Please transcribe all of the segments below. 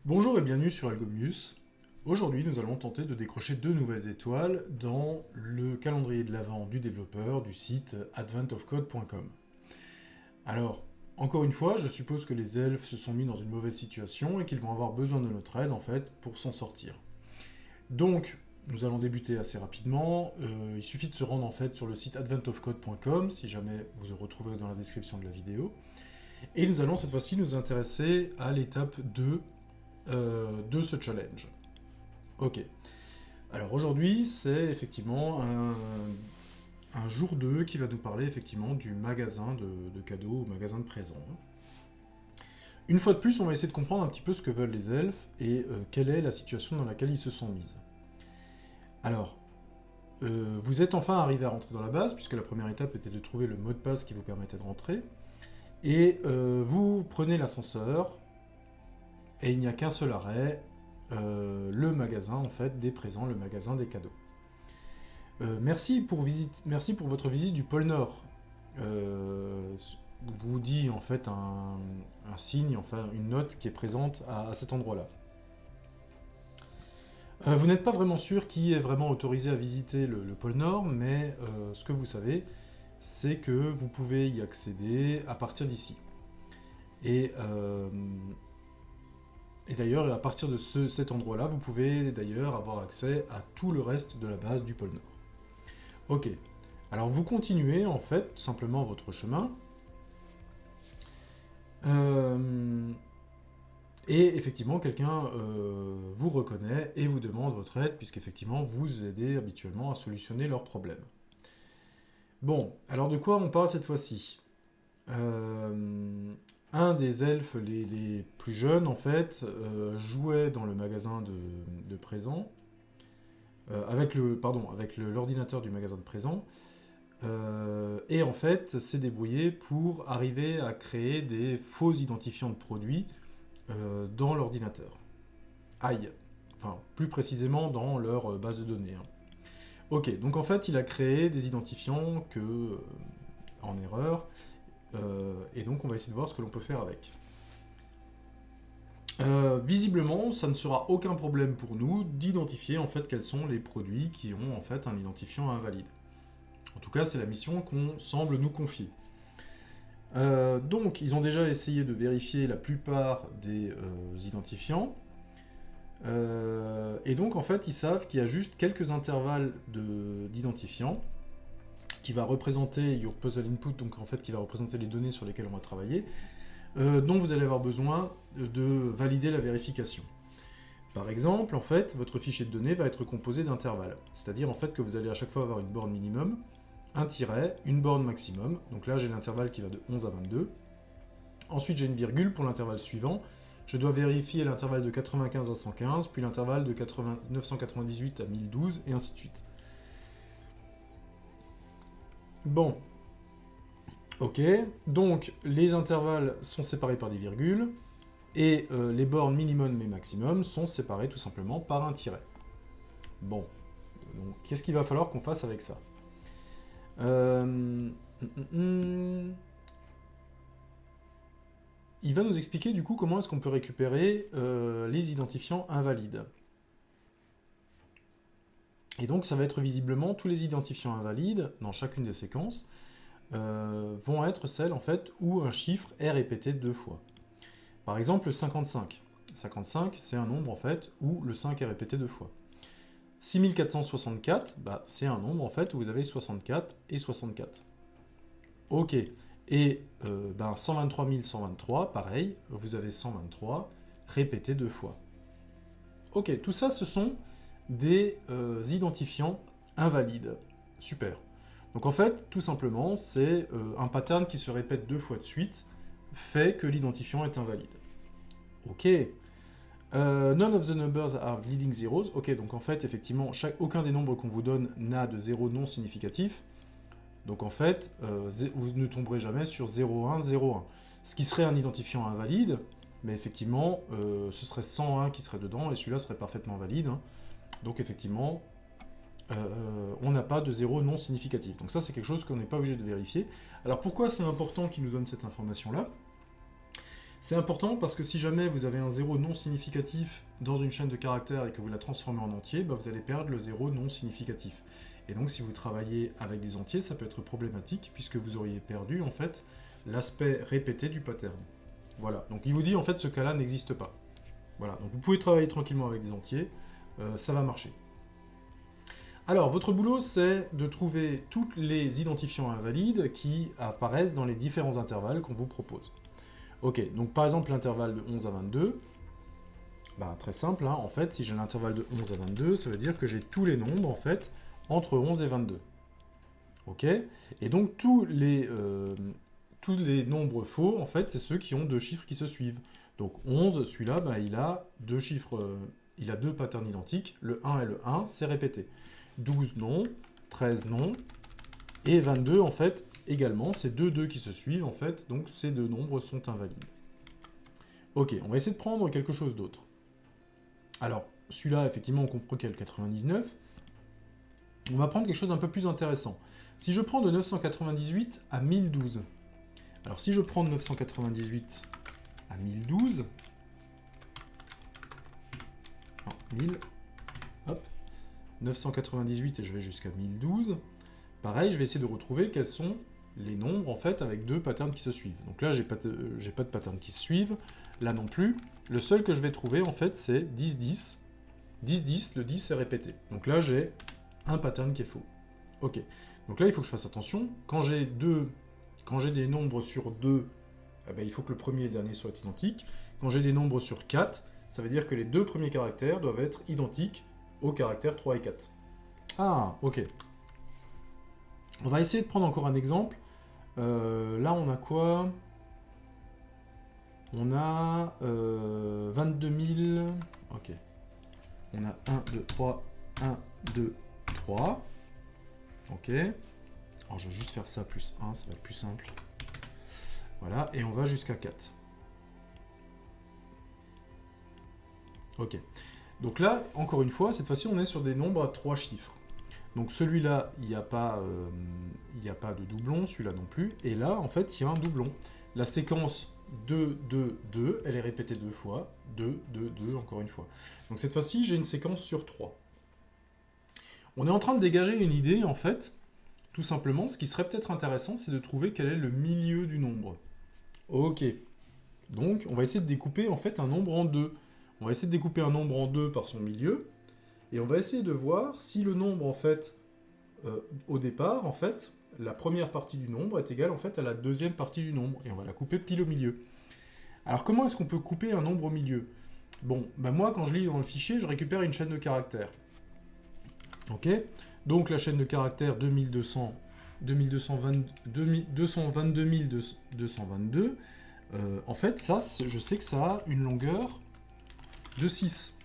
Bonjour et bienvenue sur Algomius. Aujourd'hui, nous allons tenter de décrocher deux nouvelles étoiles dans le calendrier de l'Avent du développeur du site adventofcode.com. Alors, encore une fois, je suppose que les elfes se sont mis dans une mauvaise situation et qu'ils vont avoir besoin de notre aide en fait pour s'en sortir. Donc, nous allons débuter assez rapidement. Il suffit de se rendre en fait sur le site adventofcode.com si jamais vous le retrouverez dans la description de la vidéo. Et nous allons cette fois-ci nous intéresser à l'étape 2 de ce challenge. Ok. Alors aujourd'hui, c'est effectivement un jour 2 qui va nous parler effectivement du magasin de cadeaux, ou magasin de présents. Une fois de plus, on va essayer de comprendre un petit peu ce que veulent les elfes et quelle est la situation dans laquelle ils se sont mis. Alors, vous êtes enfin arrivé à rentrer dans la base, puisque la première étape était de trouver le mot de passe qui vous permettait de rentrer. Et vous prenez l'ascenseur, et il n'y a qu'un seul arrêt, le magasin en fait des présents, le magasin des cadeaux. Merci pour votre visite du pôle Nord. Vous dit en fait un signe, enfin une note qui est présente à cet endroit-là. Vous n'êtes pas vraiment sûr qui est vraiment autorisé à visiter le pôle Nord, mais ce que vous savez, c'est que vous pouvez y accéder à partir d'ici. Et d'ailleurs, à partir de cet endroit-là, vous pouvez d'ailleurs avoir accès à tout le reste de la base du pôle Nord. Ok, alors vous continuez en fait simplement votre chemin. Et effectivement, quelqu'un vous reconnaît et vous demande votre aide, puisqu'effectivement, vous aidez habituellement à solutionner leurs problèmes. Bon, alors de quoi on parle cette fois-ci ? Un des elfes les plus jeunes, en fait, jouait dans le magasin de présents, avec l'ordinateur du magasin de présents, et en fait s'est débrouillé pour arriver à créer des faux identifiants de produits dans l'ordinateur. Aïe, enfin plus précisément dans leur base de données. Ok, donc en fait il a créé des identifiants en erreur, et donc on va essayer de voir ce que l'on peut faire avec. Visiblement, ça ne sera aucun problème pour nous d'identifier en fait quels sont les produits qui ont en fait un identifiant invalide. En tout cas, c'est la mission qu'on semble nous confier. Donc, ils ont déjà essayé de vérifier la plupart des identifiants. Et donc, en fait, ils savent qu'il y a juste quelques intervalles d'identifiants qui va représenter your puzzle input, donc en fait qui va représenter les données sur lesquelles on va travailler, dont vous allez avoir besoin de valider la vérification. Par exemple, en fait, votre fichier de données va être composé d'intervalles, c'est-à-dire en fait que vous allez à chaque fois avoir une borne minimum, un tiret, une borne maximum, donc là j'ai l'intervalle qui va de 11 à 22. Ensuite j'ai une virgule pour l'intervalle suivant, je dois vérifier l'intervalle de 95 à 115, puis l'intervalle de 998 à 1012, et ainsi de suite. Bon, ok, donc les intervalles sont séparés par des virgules, et les bornes minimum et maximum sont séparées tout simplement par un tiret. Bon, donc qu'est-ce qu'il va falloir qu'on fasse avec ça ? Il va nous expliquer du coup comment est-ce qu'on peut récupérer les identifiants invalides. Et donc ça va être visiblement tous les identifiants invalides dans chacune des séquences vont être celles en fait où un chiffre est répété deux fois. Par exemple 55. 55 c'est un nombre en fait où le 5 est répété deux fois. 6464, c'est un nombre en fait où vous avez 64 et 64. Ok, et 123 123, pareil, vous avez 123 répété deux fois. Ok, tout ça ce sont des identifiants invalides. Super. Donc en fait, tout simplement, c'est un pattern qui se répète deux fois de suite, fait que l'identifiant est invalide. Ok. None of the numbers are leading zeros. Ok, donc en fait, effectivement, aucun des nombres qu'on vous donne n'a de zéro non significatif. Donc en fait, vous ne tomberez jamais sur 0,1, 0,1. Ce qui serait un identifiant invalide, mais effectivement, ce serait 101 qui serait dedans, et celui-là serait parfaitement valide. Donc effectivement, on n'a pas de zéro non significatif. Donc ça, c'est quelque chose qu'on n'est pas obligé de vérifier. Alors pourquoi c'est important qu'il nous donne cette information-là ? C'est important parce que si jamais vous avez un 0 non significatif dans une chaîne de caractères et que vous la transformez en entier, bah vous allez perdre le 0 non significatif. Et donc si vous travaillez avec des entiers, ça peut être problématique puisque vous auriez perdu en fait l'aspect répété du pattern. Voilà, donc il vous dit en fait ce cas-là n'existe pas. Voilà, donc vous pouvez travailler tranquillement avec des entiers, ça va marcher. Alors, votre boulot, c'est de trouver tous les identifiants invalides qui apparaissent dans les différents intervalles qu'on vous propose. Ok, donc par exemple l'intervalle de 11 à 22, bah, très simple, hein, en fait, si j'ai l'intervalle de 11 à 22, ça veut dire que j'ai tous les nombres, en fait, entre 11 et 22. Ok, et donc tous les nombres faux, en fait, c'est ceux qui ont deux chiffres qui se suivent. Donc 11, celui-là, bah, il a deux chiffres, il a deux patterns identiques, le 1 et le 1, c'est répété. 12 non, 13 non, et 22 en fait également, c'est deux 2 qui se suivent en fait, donc ces deux nombres sont invalides. Ok, on va essayer de prendre quelque chose d'autre. Alors, celui-là, effectivement, on comprend qu'il y a le 99. On va prendre quelque chose d'un peu plus intéressant. Si je prends de 998 à 1012, alors si je prends de 998 à 1012, non, 1000, hop, 998 et je vais jusqu'à 1012. Pareil, je vais essayer de retrouver quels sont les nombres en fait avec deux patterns qui se suivent. Donc là, j'ai pas de patterns qui se suivent, là non plus. Le seul que je vais trouver en fait, c'est 10, 10. 10, 10, le 10 est répété. Donc là, j'ai un pattern qui est faux. Ok. Donc là, il faut que je fasse attention. Quand j'ai des nombres sur 2, eh ben, il faut que le premier et le dernier soient identiques. Quand j'ai des nombres sur 4, ça veut dire que les deux premiers caractères doivent être identiques aux caractères 3 et 4. Ah, ok. On va essayer de prendre encore un exemple. Là, on a quoi? On a 22 000... Ok. On a 1, 2, 3, 1, 2, 3. Ok. Alors, je vais juste faire ça plus 1, ça va être plus simple. Voilà, et on va jusqu'à 4. Ok. Donc là, encore une fois, cette fois-ci, on est sur des nombres à 3 chiffres. Donc celui-là, il n'y a pas de doublon, celui-là non plus. Et là, en fait, il y a un doublon. La séquence 2, 2, 2, elle est répétée deux fois. 2, 2, 2, encore une fois. Donc cette fois-ci, j'ai une séquence sur 3. On est en train de dégager une idée, en fait. Tout simplement, ce qui serait peut-être intéressant, c'est de trouver quel est le milieu du nombre. Ok. Donc, on va essayer de découper, en fait, un nombre en deux. On va essayer de découper un nombre en deux par son milieu. Et on va essayer de voir si le nombre, en fait, au départ, en fait, la première partie du nombre est égale, en fait, à la deuxième partie du nombre. Et on va la couper pile au milieu. Alors, comment est-ce qu'on peut couper un nombre au milieu? Bon, ben moi, quand je lis dans le fichier, je récupère une chaîne de caractères. Ok? Donc, la chaîne de caractères 222 en fait, ça, je sais que ça a une longueur de 6.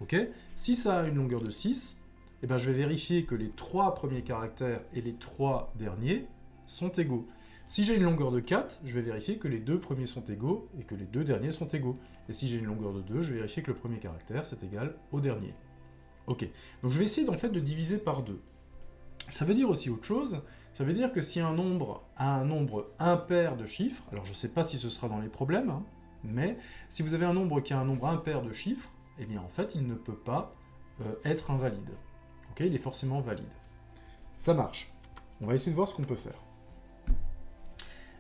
Ok? Si ça a une longueur de 6, eh ben, je vais vérifier que les 3 premiers caractères et les 3 derniers sont égaux. Si j'ai une longueur de 4, je vais vérifier que les 2 premiers sont égaux et que les 2 derniers sont égaux. Et si j'ai une longueur de 2, je vais vérifier que le premier caractère c'est égal au dernier. Ok, donc je vais essayer en fait de diviser par 2. Ça veut dire aussi autre chose, ça veut dire que si un nombre a un nombre impair de chiffres, alors je ne sais pas si ce sera dans les problèmes, hein, mais si vous avez un nombre qui a un nombre impair de chiffres, eh bien en fait il ne peut pas être invalide. Ok, il est forcément valide. Ça marche. On va essayer de voir ce qu'on peut faire.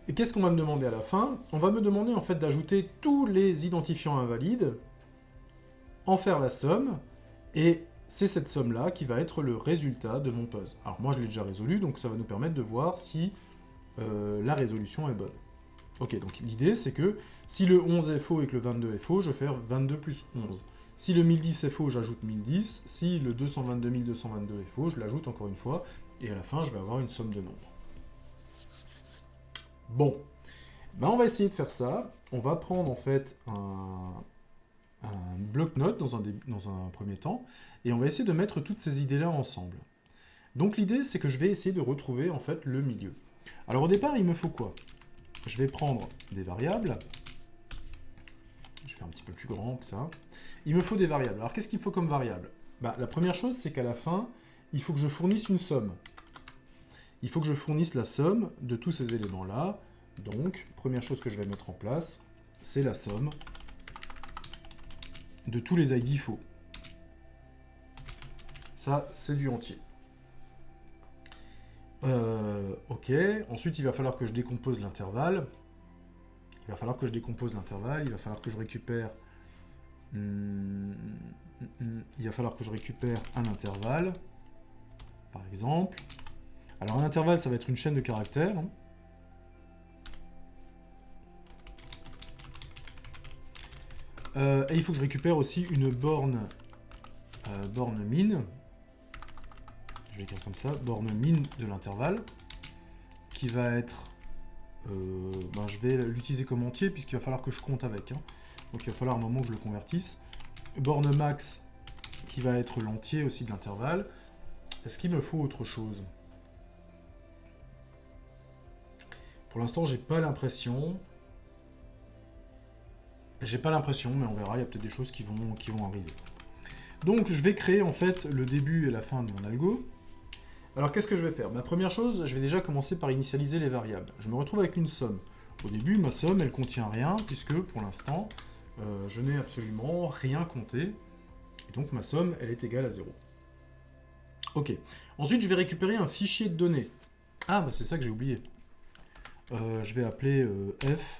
Et qu'est-ce qu'on va me demander à la fin? On va me demander en fait d'ajouter tous les identifiants invalides, en faire la somme, et c'est cette somme-là qui va être le résultat de mon puzzle. Alors moi je l'ai déjà résolu, donc ça va nous permettre de voir si la résolution est bonne. Ok, donc l'idée c'est que si le 11 est faux et que le 22 est faux, je vais faire 22 plus 11. Si le 1010 est faux, j'ajoute 1010. Si le 222 222 est faux, je l'ajoute encore une fois. Et à la fin, je vais avoir une somme de nombres. Bon, ben on va essayer de faire ça. On va prendre en fait un bloc-notes dans un premier temps. Et on va essayer de mettre toutes ces idées-là ensemble. Donc l'idée, c'est que je vais essayer de retrouver en fait le milieu. Alors au départ, il me faut quoi? Je vais prendre des variables. Je vais faire un petit peu plus grand que ça. Il me faut des variables. Alors qu'est-ce qu'il me faut comme variable? Bah, la première chose, c'est qu'à la fin, il faut que je fournisse une somme. Il faut que je fournisse la somme de tous ces éléments-là. Donc, première chose que je vais mettre en place, c'est la somme de tous les ID faux. Ça, c'est du entier. Ok. Ensuite, il va falloir que je décompose l'intervalle. Il va falloir que je récupère... il va falloir que je récupère un intervalle, par exemple. Alors, un intervalle, ça va être une chaîne de caractères. Et il faut que je récupère aussi une borne min. Je vais écrire comme ça, borne min de l'intervalle, qui va être... je vais l'utiliser comme entier, puisqu'il va falloir que je compte avec. Donc il va falloir un moment que je le convertisse. Borne max, qui va être l'entier aussi de l'intervalle. Est-ce qu'il me faut autre chose? Pour l'instant, j'ai pas l'impression. J'ai pas l'impression, mais on verra, il y a peut-être des choses qui vont arriver. Donc je vais créer en fait le début et la fin de mon algo. Alors qu'est-ce que je vais faire? Ma première chose, je vais déjà commencer par initialiser les variables. Je me retrouve avec une somme. Au début, ma somme, elle contient rien, puisque pour l'instant, je n'ai absolument rien compté. Et donc ma somme, elle est égale à 0. Ok. Ensuite, je vais récupérer un fichier de données. Ah, bah c'est ça que j'ai oublié. Je vais appeler f...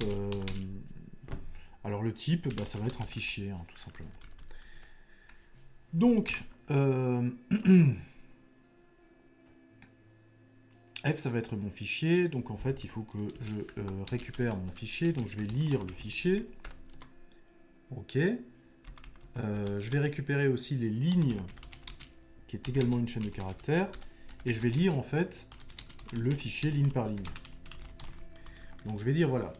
alors le type, ça va être un fichier, tout simplement. Donc... F, ça va être mon fichier, donc en fait, il faut que je récupère mon fichier, donc je vais lire le fichier. Ok. Je vais récupérer aussi les lignes, qui est également une chaîne de caractères, et je vais lire en fait le fichier ligne par ligne. Donc je vais dire, voilà,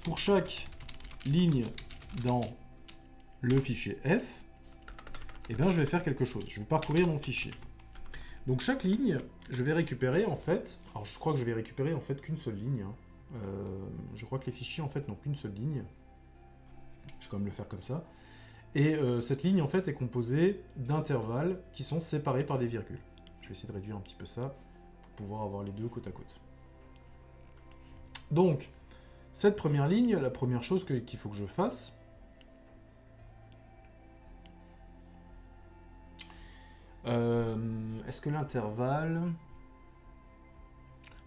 pour chaque ligne dans le fichier F, eh bien, je vais faire quelque chose. Je vais parcourir mon fichier. Donc chaque ligne, je vais récupérer en fait, alors je crois que je vais récupérer en fait qu'une seule ligne. Je crois que les fichiers en fait n'ont qu'une seule ligne. Je vais quand même le faire comme ça. Et cette ligne en fait est composée d'intervalles qui sont séparés par des virgules. Je vais essayer de réduire un petit peu ça pour pouvoir avoir les deux côte à côte. Donc, cette première ligne, la première chose qu'il faut que je fasse, est-ce que l'intervalle...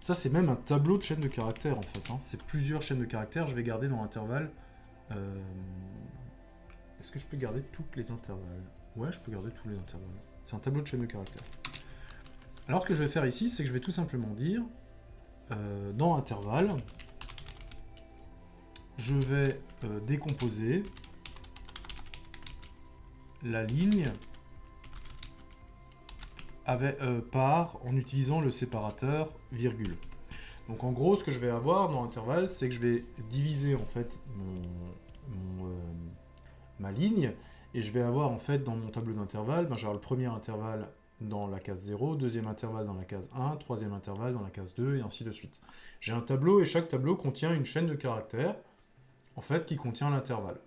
Ça, c'est même un tableau de chaînes de caractères, en fait. C'est plusieurs chaînes de caractères. Je vais garder dans l'intervalle... Est-ce que je peux garder toutes les intervalles? Ouais, je peux garder tous les intervalles. C'est un tableau de chaînes de caractères. Alors, ce que je vais faire ici, c'est que je vais tout simplement dire, dans intervalle, je vais décomposer la ligne en utilisant le séparateur virgule. Donc en gros, ce que je vais avoir dans l'intervalle, c'est que je vais diviser en fait ma ligne, et je vais avoir en fait dans mon tableau d'intervalle, je vais avoir le premier intervalle dans la case 0, deuxième intervalle dans la case 1, troisième intervalle dans la case 2, et ainsi de suite. J'ai un tableau, et chaque tableau contient une chaîne de caractères, en fait, qui contient l'intervalle.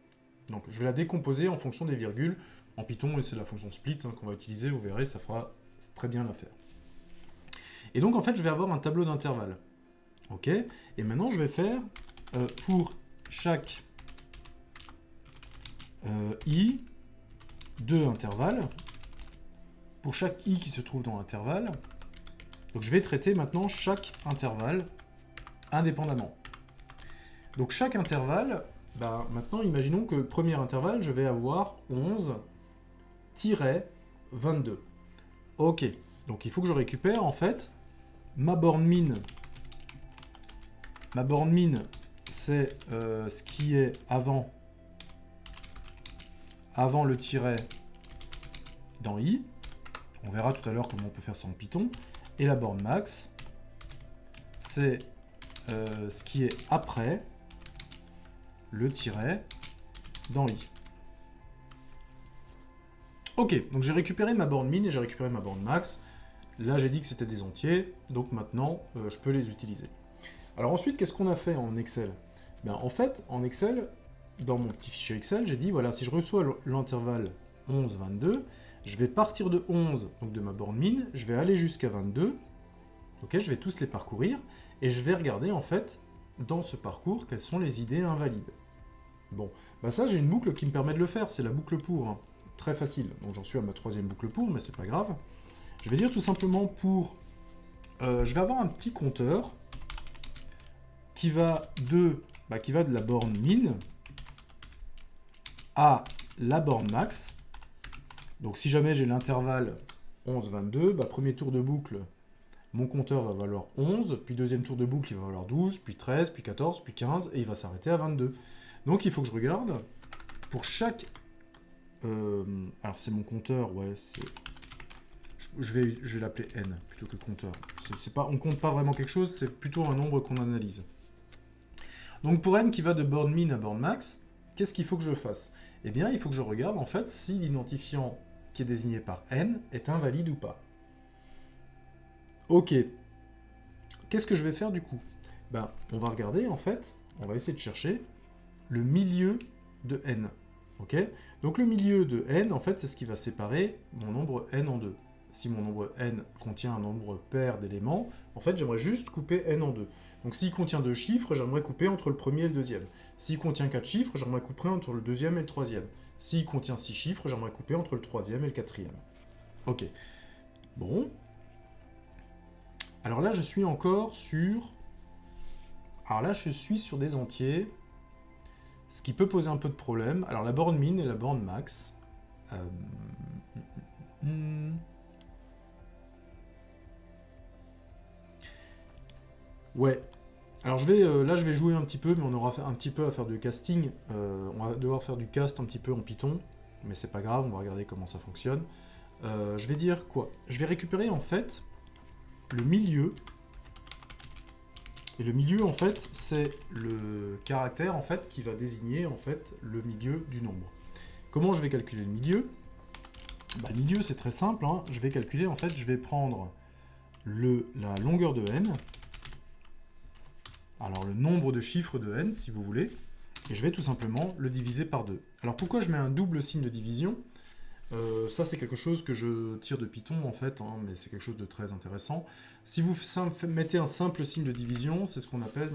Donc je vais la décomposer en fonction des virgules. En Python, et c'est la fonction split qu'on va utiliser, vous verrez, ça fera très bien l'affaire. Et donc en fait, je vais avoir un tableau d'intervalle. Ok. Et maintenant, je vais faire pour chaque i deux intervalles, pour chaque i qui se trouve dans l'intervalle. Donc je vais traiter maintenant chaque intervalle indépendamment. Donc chaque intervalle, maintenant imaginons que le premier intervalle, je vais avoir 11-22. Ok, donc il faut que je récupère en fait ma borne min. Ma borne min, c'est ce qui est avant le tiret dans i. On verra tout à l'heure comment on peut faire ça en Python. Et la borne max, c'est ce qui est après le tiret dans i. Ok, donc j'ai récupéré ma borne min et j'ai récupéré ma borne max. Là, j'ai dit que c'était des entiers, donc maintenant, je peux les utiliser. Alors ensuite, qu'est-ce qu'on a fait en Excel? En fait, en Excel, dans mon petit fichier Excel, j'ai dit, voilà, si je reçois l'intervalle 11, 22, je vais partir de 11, donc de ma borne min, je vais aller jusqu'à 22. Ok, je vais tous les parcourir, et je vais regarder, en fait, dans ce parcours, quelles sont les idées invalides. Bon, bah ça j'ai une boucle qui me permet de le faire, c'est la boucle pour. Hein. Très facile. Donc j'en suis à ma troisième boucle pour, mais c'est pas grave. Je vais dire tout simplement pour... je vais avoir un petit compteur qui va de la borne min à la borne max. Donc si jamais j'ai l'intervalle 11-22, bah, premier tour de boucle, mon compteur va valoir 11, puis deuxième tour de boucle, il va valoir 12, puis 13, puis 14, puis 15, et il va s'arrêter à 22. Donc il faut que je regarde, pour chaque... alors c'est mon compteur, ouais, c'est... Je vais l'appeler n, plutôt que compteur. On ne compte pas vraiment quelque chose, c'est plutôt un nombre qu'on analyse. Donc pour n qui va de borne min à borne max, qu'est-ce qu'il faut que je fasse? Eh bien, il faut que je regarde, en fait, si l'identifiant qui est désigné par n est invalide ou pas. Ok. Qu'est-ce que je vais faire du coup? Ben, on va regarder, en fait, on va essayer de chercher le milieu de n. Ok? Donc le milieu de n, en fait, c'est ce qui va séparer mon nombre n en deux. Si mon nombre n contient un nombre pair d'éléments, en fait, j'aimerais juste couper n en deux. Donc s'il contient 2 chiffres, j'aimerais couper entre le premier et le deuxième. S'il contient 4 chiffres, j'aimerais couper entre le deuxième et le troisième. S'il contient 6 chiffres, j'aimerais couper entre le troisième et le quatrième. Ok. Bon. Alors là, je suis encore sur... Alors là, je suis sur des entiers, ce qui peut poser un peu de problème. Alors la borne min et la borne max. Ouais. Alors là, je vais jouer un petit peu, mais on aura un petit peu à faire de casting. On va devoir faire du cast un petit peu en Python, mais c'est pas grave, on va regarder comment ça fonctionne. Je vais dire quoi? Je vais récupérer en fait le milieu. Et le milieu, en fait, c'est le caractère en fait qui va désigner en fait le milieu du nombre. Comment je vais calculer le milieu? Bah, le milieu, c'est très simple. Hein. Je vais calculer, en fait, je vais prendre la longueur de n. Alors le nombre de chiffres de n, si vous voulez, et je vais tout simplement le diviser par 2. Alors pourquoi je mets un double signe de division? Ça c'est quelque chose que je tire de Python en fait, hein, mais c'est quelque chose de très intéressant. Si vous mettez un simple signe de division, c'est ce qu'on appelle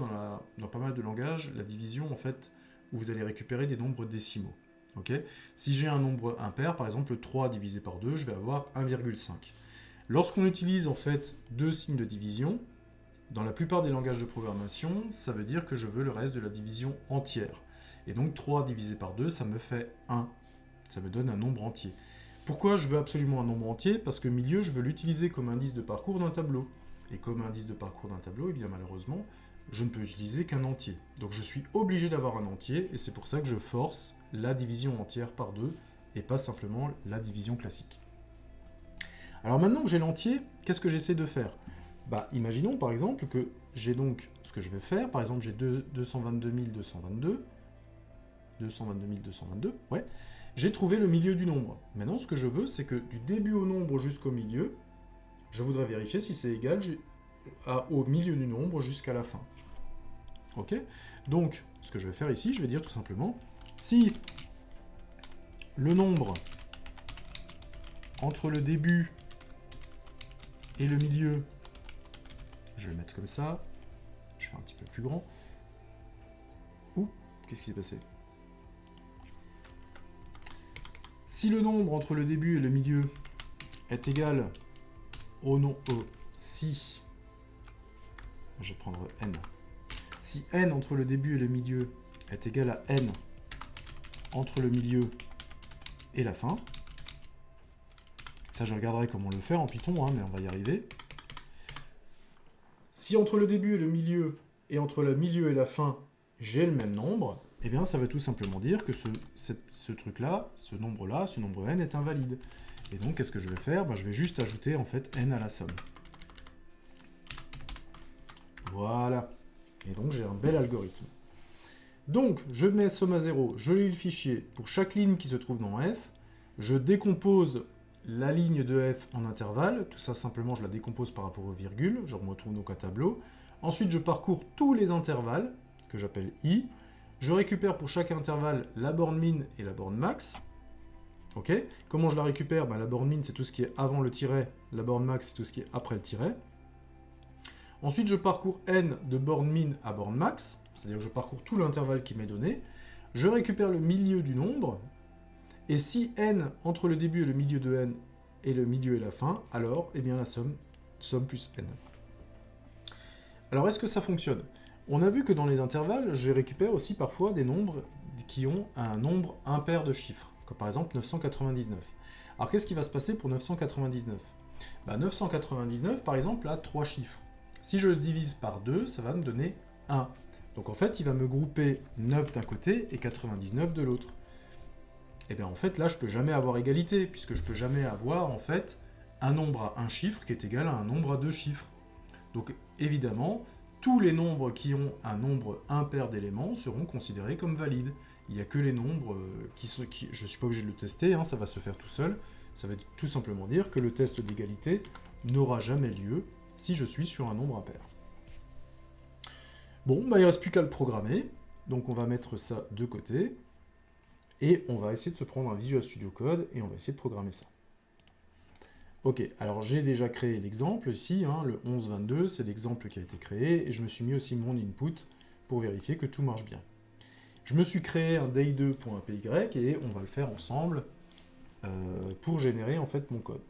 dans pas mal de langages la division en fait, où vous allez récupérer des nombres décimaux. Okay, si j'ai un nombre impair, par exemple 3 divisé par 2, je vais avoir 1,5. Lorsqu'on utilise en fait deux signes de division, dans la plupart des langages de programmation, ça veut dire que je veux le reste de la division entière. Et donc 3 divisé par 2, ça me fait 1. Ça me donne un nombre entier. Pourquoi je veux absolument un nombre entier? Parce que milieu, je veux l'utiliser comme indice de parcours d'un tableau. Et comme indice de parcours d'un tableau, eh bien malheureusement, je ne peux utiliser qu'un entier. Donc je suis obligé d'avoir un entier, et c'est pour ça que je force la division entière par 2, et pas simplement la division classique. Alors maintenant que j'ai l'entier, qu'est-ce que j'essaie de faire? Bah, imaginons par exemple que j'ai donc ce que je vais faire, par exemple j'ai 222 222, 222 222, ouais, j'ai trouvé le milieu du nombre. Maintenant ce que je veux, c'est que du début au nombre jusqu'au milieu, je voudrais vérifier si c'est égal au milieu du nombre jusqu'à la fin. Ok? Donc, ce que je vais faire ici, je vais dire tout simplement, si le nombre entre le début et le milieu, je vais le mettre comme ça, je fais un petit peu plus grand. Ouh, qu'est-ce qui s'est passé? Si le nombre entre le début et le milieu est égal au si, je vais prendre n. Si n entre le début et le milieu est égal à n entre le milieu et la fin, ça je regarderai comment le faire en Python, hein, mais on va y arriver. Si entre le début et le milieu, et entre le milieu et la fin, j'ai le même nombre, eh bien ça veut tout simplement dire que ce truc-là, ce nombre-là, ce nombre n est invalide. Et donc qu'est-ce que je vais faire? Je vais juste ajouter en fait n à la somme. Voilà. Et donc j'ai un bel algorithme. Donc je mets somme à 0, je lis le fichier pour chaque ligne qui se trouve dans f, je décompose la ligne de f en intervalles, tout ça simplement je la décompose par rapport aux virgules, je me retrouve donc à tableau. Ensuite je parcours tous les intervalles, que j'appelle i, je récupère pour chaque intervalle la borne min et la borne max. Ok? Comment je la récupère? La borne min c'est tout ce qui est avant le tiret, la borne max c'est tout ce qui est après le tiret. Ensuite je parcours n de borne min à borne max, c'est-à-dire que je parcours tout l'intervalle qui m'est donné. je récupère le milieu du nombre, et si n, entre le début et le milieu de n, et le milieu et la fin, alors, eh bien la somme plus n. Alors, est-ce que ça fonctionne? On a vu que dans les intervalles, je récupère aussi parfois des nombres qui ont un nombre impair de chiffres, comme par exemple 999. Alors, qu'est-ce qui va se passer pour 999? 999, par exemple, a 3 chiffres. Si je le divise par 2, ça va me donner 1. Donc, en fait, il va me grouper 9 d'un côté et 99 de l'autre. Et bien, en fait, là, je ne peux jamais avoir égalité, puisque je ne peux jamais avoir, en fait, un nombre à un chiffre qui est égal à un nombre à 2 chiffres. Donc, évidemment, tous les nombres qui ont un nombre impair d'éléments seront considérés comme valides. Il n'y a que les nombres je ne suis pas obligé de le tester, hein, ça va se faire tout seul. Ça veut tout simplement dire que le test d'égalité n'aura jamais lieu si je suis sur un nombre impair. Bon, il ne reste plus qu'à le programmer. Donc on va mettre ça de côté. Et on va essayer de se prendre un Visual Studio Code et on va essayer de programmer ça. Ok, alors j'ai déjà créé l'exemple ici, hein, le 1122, c'est l'exemple qui a été créé, et je me suis mis aussi mon input pour vérifier que tout marche bien. Je me suis créé un day2.py et on va le faire ensemble pour générer en fait mon code.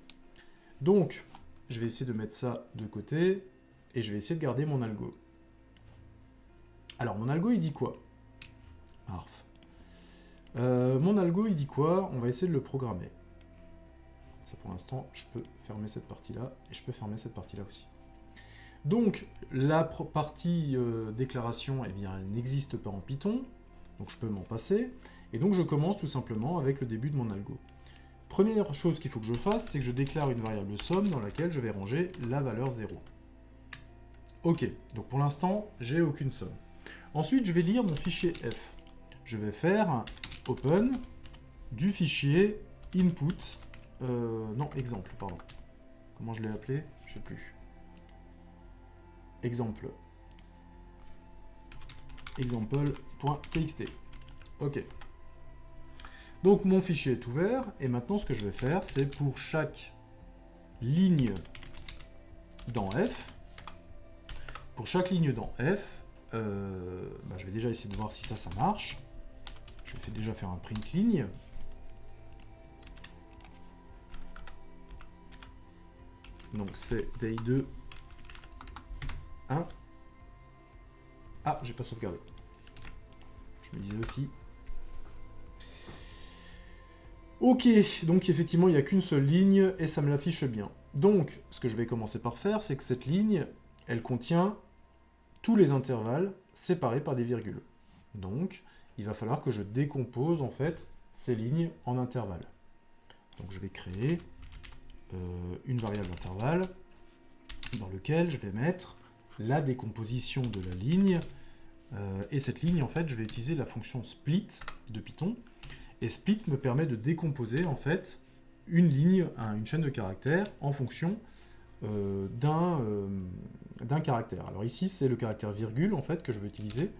Donc, je vais essayer de mettre ça de côté et je vais essayer de garder mon algo. Alors, mon algo, il dit quoi? Arf. Mon algo, il dit quoi? On va essayer de le programmer. Ça, pour l'instant, je peux fermer cette partie-là et je peux fermer cette partie-là aussi. Donc, la partie déclaration, eh bien, elle n'existe pas en Python, donc je peux m'en passer. Et donc, je commence tout simplement avec le début de mon algo. Première chose qu'il faut que je fasse, c'est que je déclare une variable somme dans laquelle je vais ranger la valeur 0. Ok, donc pour l'instant, j'ai aucune somme. Ensuite, je vais lire mon fichier f. Je vais faire un open du fichier input, non, exemple, pardon. Comment je l'ai appelé? Je ne sais plus. Exemple. Example.txt. Ok. Donc mon fichier est ouvert, et maintenant ce que je vais faire, c'est pour chaque ligne dans f, je vais déjà essayer de voir si ça marche. Je vais déjà faire un print ligne. Donc c'est day2 1. Ah, j'ai pas sauvegardé. Je me disais aussi. Ok, donc effectivement, il n'y a qu'une seule ligne et ça me l'affiche bien. Donc, ce que je vais commencer par faire, c'est que cette ligne, elle contient tous les intervalles séparés par des virgules. Donc, il va falloir que je décompose en fait ces lignes en intervalles. Donc, je vais créer une variable intervalle dans laquelle je vais mettre la décomposition de la ligne. Et cette ligne, en fait, je vais utiliser la fonction split de Python. Et split me permet de décomposer en fait une ligne, une chaîne de caractères en fonction d'un caractère. Alors ici, c'est le caractère virgule en fait que je veux utiliser.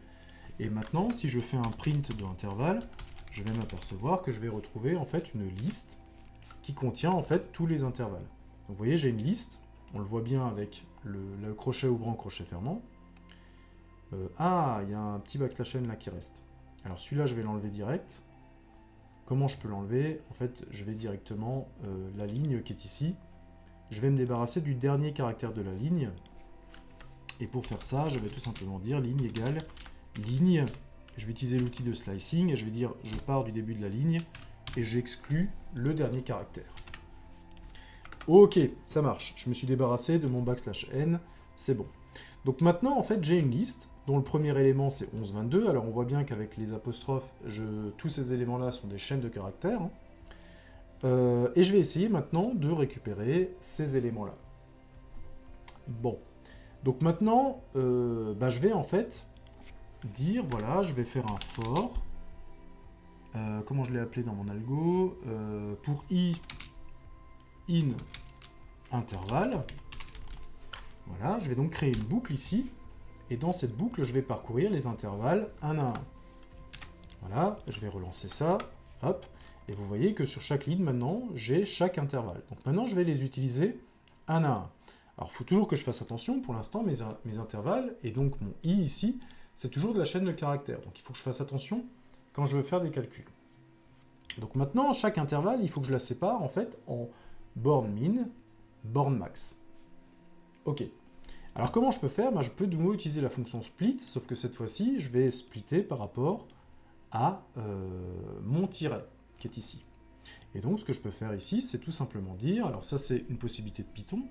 Et maintenant, si je fais un print de l'intervalle, je vais m'apercevoir que je vais retrouver en fait une liste qui contient en fait tous les intervalles. Donc vous voyez, j'ai une liste. On le voit bien avec le crochet ouvrant, crochet fermant. Il y a un petit backslash n là qui reste. Alors celui-là, je vais l'enlever direct. Comment je peux l'enlever? En fait, je vais directement, la ligne qui est ici, je vais me débarrasser du dernier caractère de la ligne. Et pour faire ça, je vais tout simplement dire ligne égale ligne. Je vais utiliser l'outil de slicing et je vais dire je pars du début de la ligne et j'exclus le dernier caractère. Ok, ça marche. Je me suis débarrassé de mon backslash n, c'est bon. Donc maintenant, en fait, j'ai une liste dont le premier élément, c'est 1122. Alors, on voit bien qu'avec les apostrophes, tous ces éléments-là sont des chaînes de caractères. Et je vais essayer maintenant de récupérer ces éléments-là. Bon. Donc maintenant, je vais en fait dire, voilà, je vais faire un for. Comment je l'ai appelé dans mon algo? Pour i in intervalle. Voilà, je vais donc créer une boucle ici. Et dans cette boucle, je vais parcourir les intervalles un à un. Voilà, je vais relancer ça. Hop. Et vous voyez que sur chaque ligne, maintenant, j'ai chaque intervalle. Donc maintenant, je vais les utiliser un à un. Alors, il faut toujours que je fasse attention. Pour l'instant, mes intervalles, et donc mon i ici, c'est toujours de la chaîne de caractères. Donc, il faut que je fasse attention quand je veux faire des calculs. Donc maintenant, chaque intervalle, il faut que je la sépare en fait en borne min, borne max. Ok. Alors comment je peux faire? Je peux de nouveau utiliser la fonction split, sauf que cette fois-ci, je vais splitter par rapport à mon tiret qui est ici. Et donc ce que je peux faire ici, c'est tout simplement dire, alors ça c'est une possibilité de Python,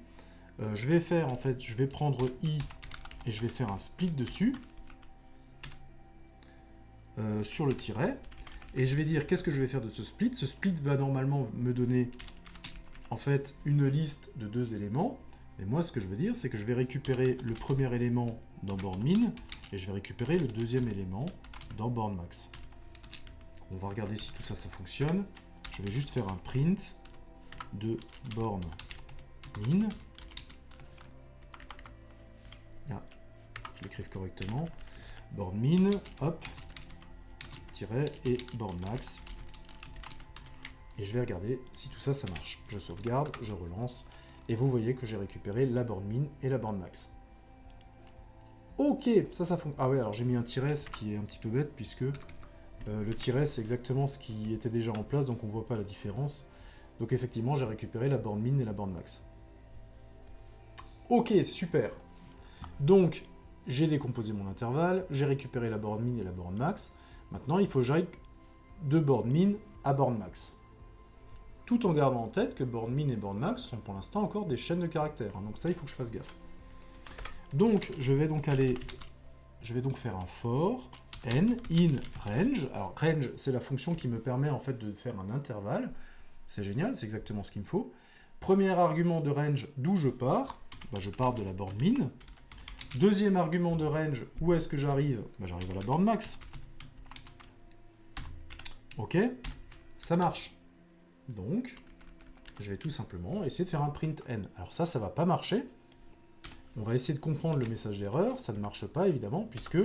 je vais faire en fait, je vais prendre i et je vais faire un split dessus, sur le tiret, et je vais dire qu'est-ce que je vais faire de ce split. Ce split va normalement me donner en fait une liste de 2 éléments, et moi ce que je veux dire c'est que je vais récupérer le premier élément dans borne min, et je vais récupérer le deuxième élément dans borne max. On va regarder si tout ça, ça fonctionne. Je vais juste faire un print de borne min. Ah, je l'écrive correctement. Borne min, hop, tiret et borne max. Et je vais regarder si tout ça, ça marche. Je sauvegarde, je relance, et vous voyez que j'ai récupéré la borne min et la borne max. Ok, ça fonctionne. Ah ouais, alors j'ai mis un tiret, ce qui est un petit peu bête, puisque le tiret, c'est exactement ce qui était déjà en place, donc on ne voit pas la différence. Donc effectivement, j'ai récupéré la borne min et la borne max. Ok, super. Donc, j'ai décomposé mon intervalle, j'ai récupéré la borne min et la borne max. Maintenant, il faut que j'aille de borne min à borne max. Tout en gardant en tête que borne min et borne max sont pour l'instant encore des chaînes de caractères. Donc ça, il faut que je fasse gaffe. Donc, je vais donc faire un for n in range. Alors, range, c'est la fonction qui me permet en fait de faire un intervalle. C'est génial, c'est exactement ce qu'il me faut. Premier argument de range, d'où je pars? Je pars de la borne min. Deuxième argument de range, où est-ce que j'arrive? J'arrive à la borne max. Ok, ça marche. Donc, je vais tout simplement essayer de faire un print n. Alors ça va pas marcher. On va essayer de comprendre le message d'erreur. Ça ne marche pas, évidemment, puisque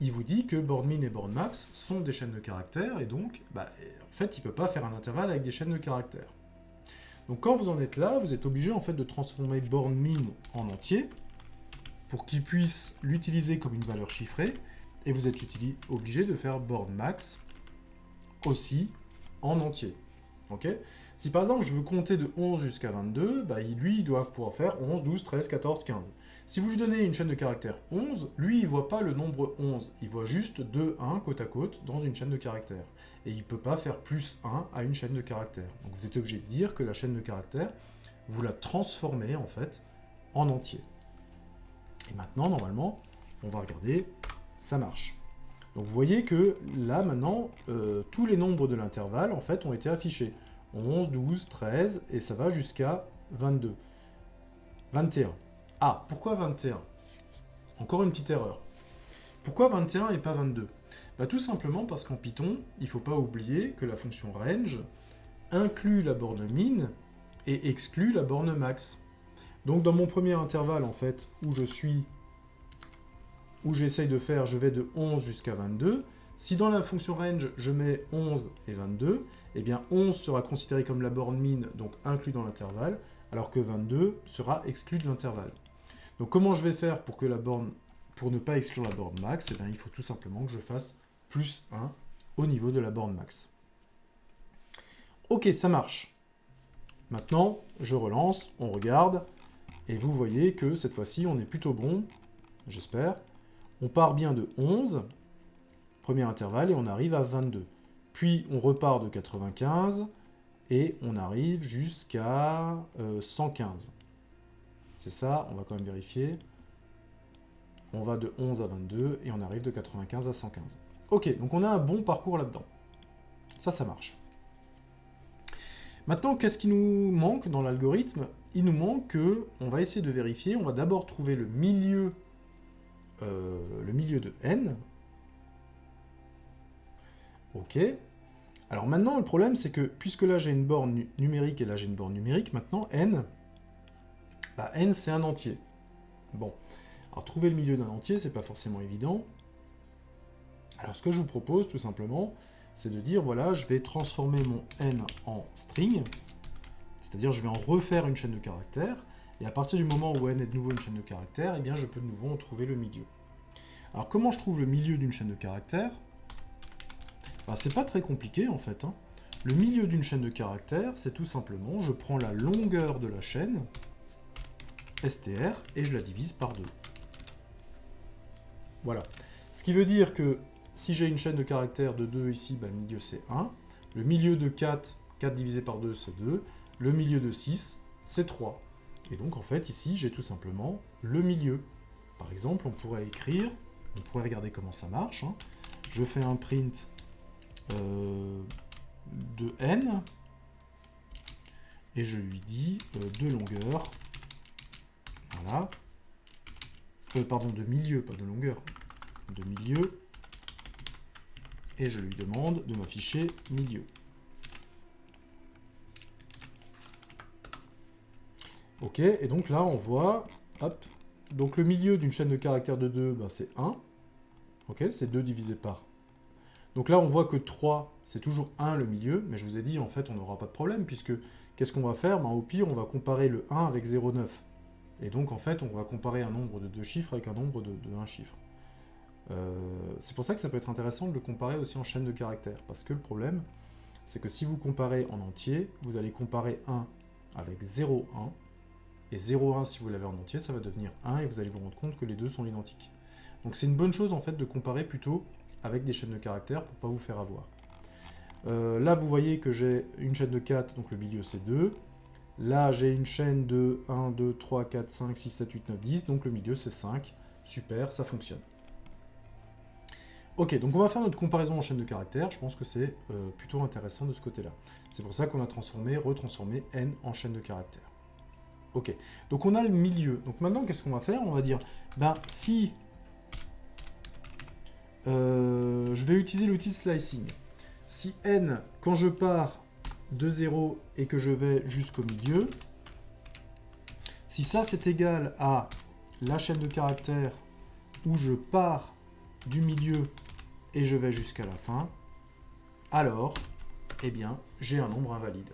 il vous dit que borne min et borne max sont des chaînes de caractères, et donc, en fait, il ne peut pas faire un intervalle avec des chaînes de caractères. Donc quand vous en êtes là, vous êtes obligé en fait de transformer borne min en entier, pour qu'il puisse l'utiliser comme une valeur chiffrée, et vous êtes obligé de faire borne max aussi en entier. Okay, si par exemple je veux compter de 11 jusqu'à 22, lui il doit pouvoir faire 11, 12, 13, 14, 15. Si vous lui donnez une chaîne de caractères 11, lui il ne voit pas le nombre 11, il voit juste 2, 1 côte à côte dans une chaîne de caractères. Et il ne peut pas faire plus 1 à une chaîne de caractères. Donc vous êtes obligé de dire que la chaîne de caractères, vous la transformez en fait en entier. Et maintenant, normalement, on va regarder, ça marche. Donc vous voyez que là, maintenant, tous les nombres de l'intervalle, en fait, ont été affichés. 11, 12, 13, et ça va jusqu'à 22. 21. Ah, pourquoi 21? Encore une petite erreur. Pourquoi 21 et pas 22? Tout simplement parce qu'en Python, il ne faut pas oublier que la fonction range inclut la borne min et exclut la borne max. Donc dans mon premier intervalle, en fait, où j'essaye de faire, je vais de 11 jusqu'à 22. Si dans la fonction range, je mets 11 et 22, eh bien 11 sera considéré comme la borne min, donc inclus dans l'intervalle, alors que 22 sera exclu de l'intervalle. Donc comment je vais faire pour ne pas exclure la borne max? Eh bien, il faut tout simplement que je fasse plus 1 au niveau de la borne max. Ok, ça marche. Maintenant, je relance, on regarde, et vous voyez que cette fois-ci, on est plutôt bon, j'espère. On part bien de 11, premier intervalle, et on arrive à 22. Puis on repart de 95, et on arrive jusqu'à 115. C'est ça, on va quand même vérifier. On va de 11 à 22, et on arrive de 95 à 115. Ok, donc on a un bon parcours là-dedans. Ça marche. Maintenant, qu'est-ce qui nous manque dans l'algorithme? Il nous manque que, on va essayer de vérifier, on va d'abord trouver le milieu de n. Ok. Alors maintenant, le problème, c'est que, puisque là j'ai une borne numérique et là j'ai une borne numérique, maintenant, n, n c'est un entier. Bon. Alors trouver le milieu d'un entier, c'est pas forcément évident. Alors ce que je vous propose, tout simplement, c'est de dire, voilà, je vais transformer mon n en string, c'est-à-dire je vais en refaire une chaîne de caractères, et à partir du moment où n est de nouveau une chaîne de caractères, eh bien je peux de nouveau en trouver le milieu. Alors comment je trouve le milieu d'une chaîne de caractères? bah, c'est pas très compliqué en fait, hein. Le milieu d'une chaîne de caractères, c'est tout simplement, je prends la longueur de la chaîne, str, et je la divise par 2. Voilà. Ce qui veut dire que si j'ai une chaîne de caractères de 2 ici, bah, le milieu c'est 1. Le milieu de 4, 4 divisé par 2 c'est 2. Le milieu de 6, c'est 3. Et donc en fait ici j'ai tout simplement le milieu. Par exemple on pourrait écrire, on pourrait regarder comment ça marche, hein. Je fais un print de n, et je lui dis de longueur, voilà, pardon, de milieu, pas de longueur, de milieu, et je lui demande de m'afficher milieu. Ok, et donc là on voit, hop, donc le milieu d'une chaîne de caractères de 2, ben c'est 1, ok, c'est 2 divisé par. Donc là on voit que 3, c'est toujours 1 le milieu, mais je vous ai dit en fait on n'aura pas de problème, puisque qu'est-ce qu'on va faire? Ben, au pire on va comparer le 1 avec 0,9. Et donc en fait on va comparer un nombre de 2 chiffres avec un nombre de 1 chiffre. C'est pour ça que ça peut être intéressant de le comparer aussi en chaîne de caractères, parce que le problème, c'est que si vous comparez en entier, vous allez comparer 1 avec 0,1, et 0,1 si vous l'avez en entier, ça va devenir 1, et vous allez vous rendre compte que les deux sont identiques. Donc c'est une bonne chose en fait de comparer plutôt avec des chaînes de caractères pour ne pas vous faire avoir. Là vous voyez que j'ai une chaîne de 4, donc le milieu c'est 2. Là j'ai une chaîne de 1, 2, 3, 4, 5, 6, 7, 8, 9, 10, donc le milieu c'est 5. Super, ça fonctionne. Ok, donc on va faire notre comparaison en chaîne de caractères, je pense que c'est plutôt intéressant de ce côté-là. C'est pour ça qu'on a retransformé n en chaîne de caractères. Ok, donc on a le milieu. Donc maintenant, qu'est-ce qu'on va faire? On va dire, ben si je vais utiliser l'outil slicing, si n, quand je pars de 0 et que je vais jusqu'au milieu, si ça c'est égal à la chaîne de caractères où je pars du milieu et je vais jusqu'à la fin, alors, eh bien, j'ai un nombre invalide.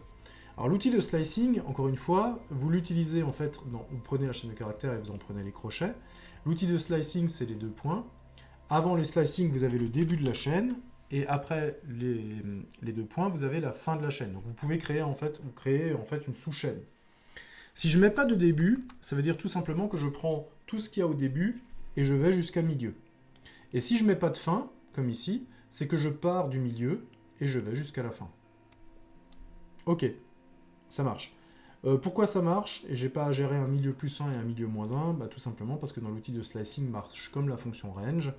Alors l'outil de slicing, encore une fois, vous l'utilisez en fait, vous prenez la chaîne de caractères et vous en prenez les crochets. L'outil de slicing, c'est les 2 points. Avant les slicing, vous avez le début de la chaîne, et après les 2 points, vous avez la fin de la chaîne. Donc vous pouvez créer en fait, une sous-chaîne. Si je ne mets pas de début, ça veut dire tout simplement que je prends tout ce qu'il y a au début et je vais jusqu'à milieu. Et si je ne mets pas de fin, comme ici, c'est que je pars du milieu et je vais jusqu'à la fin. Ok, ça marche. Pourquoi ça marche et j'ai pas à gérer un milieu plus 1 et un milieu moins 1? Bah, tout simplement parce que dans l'outil de slicing marche comme la fonction range,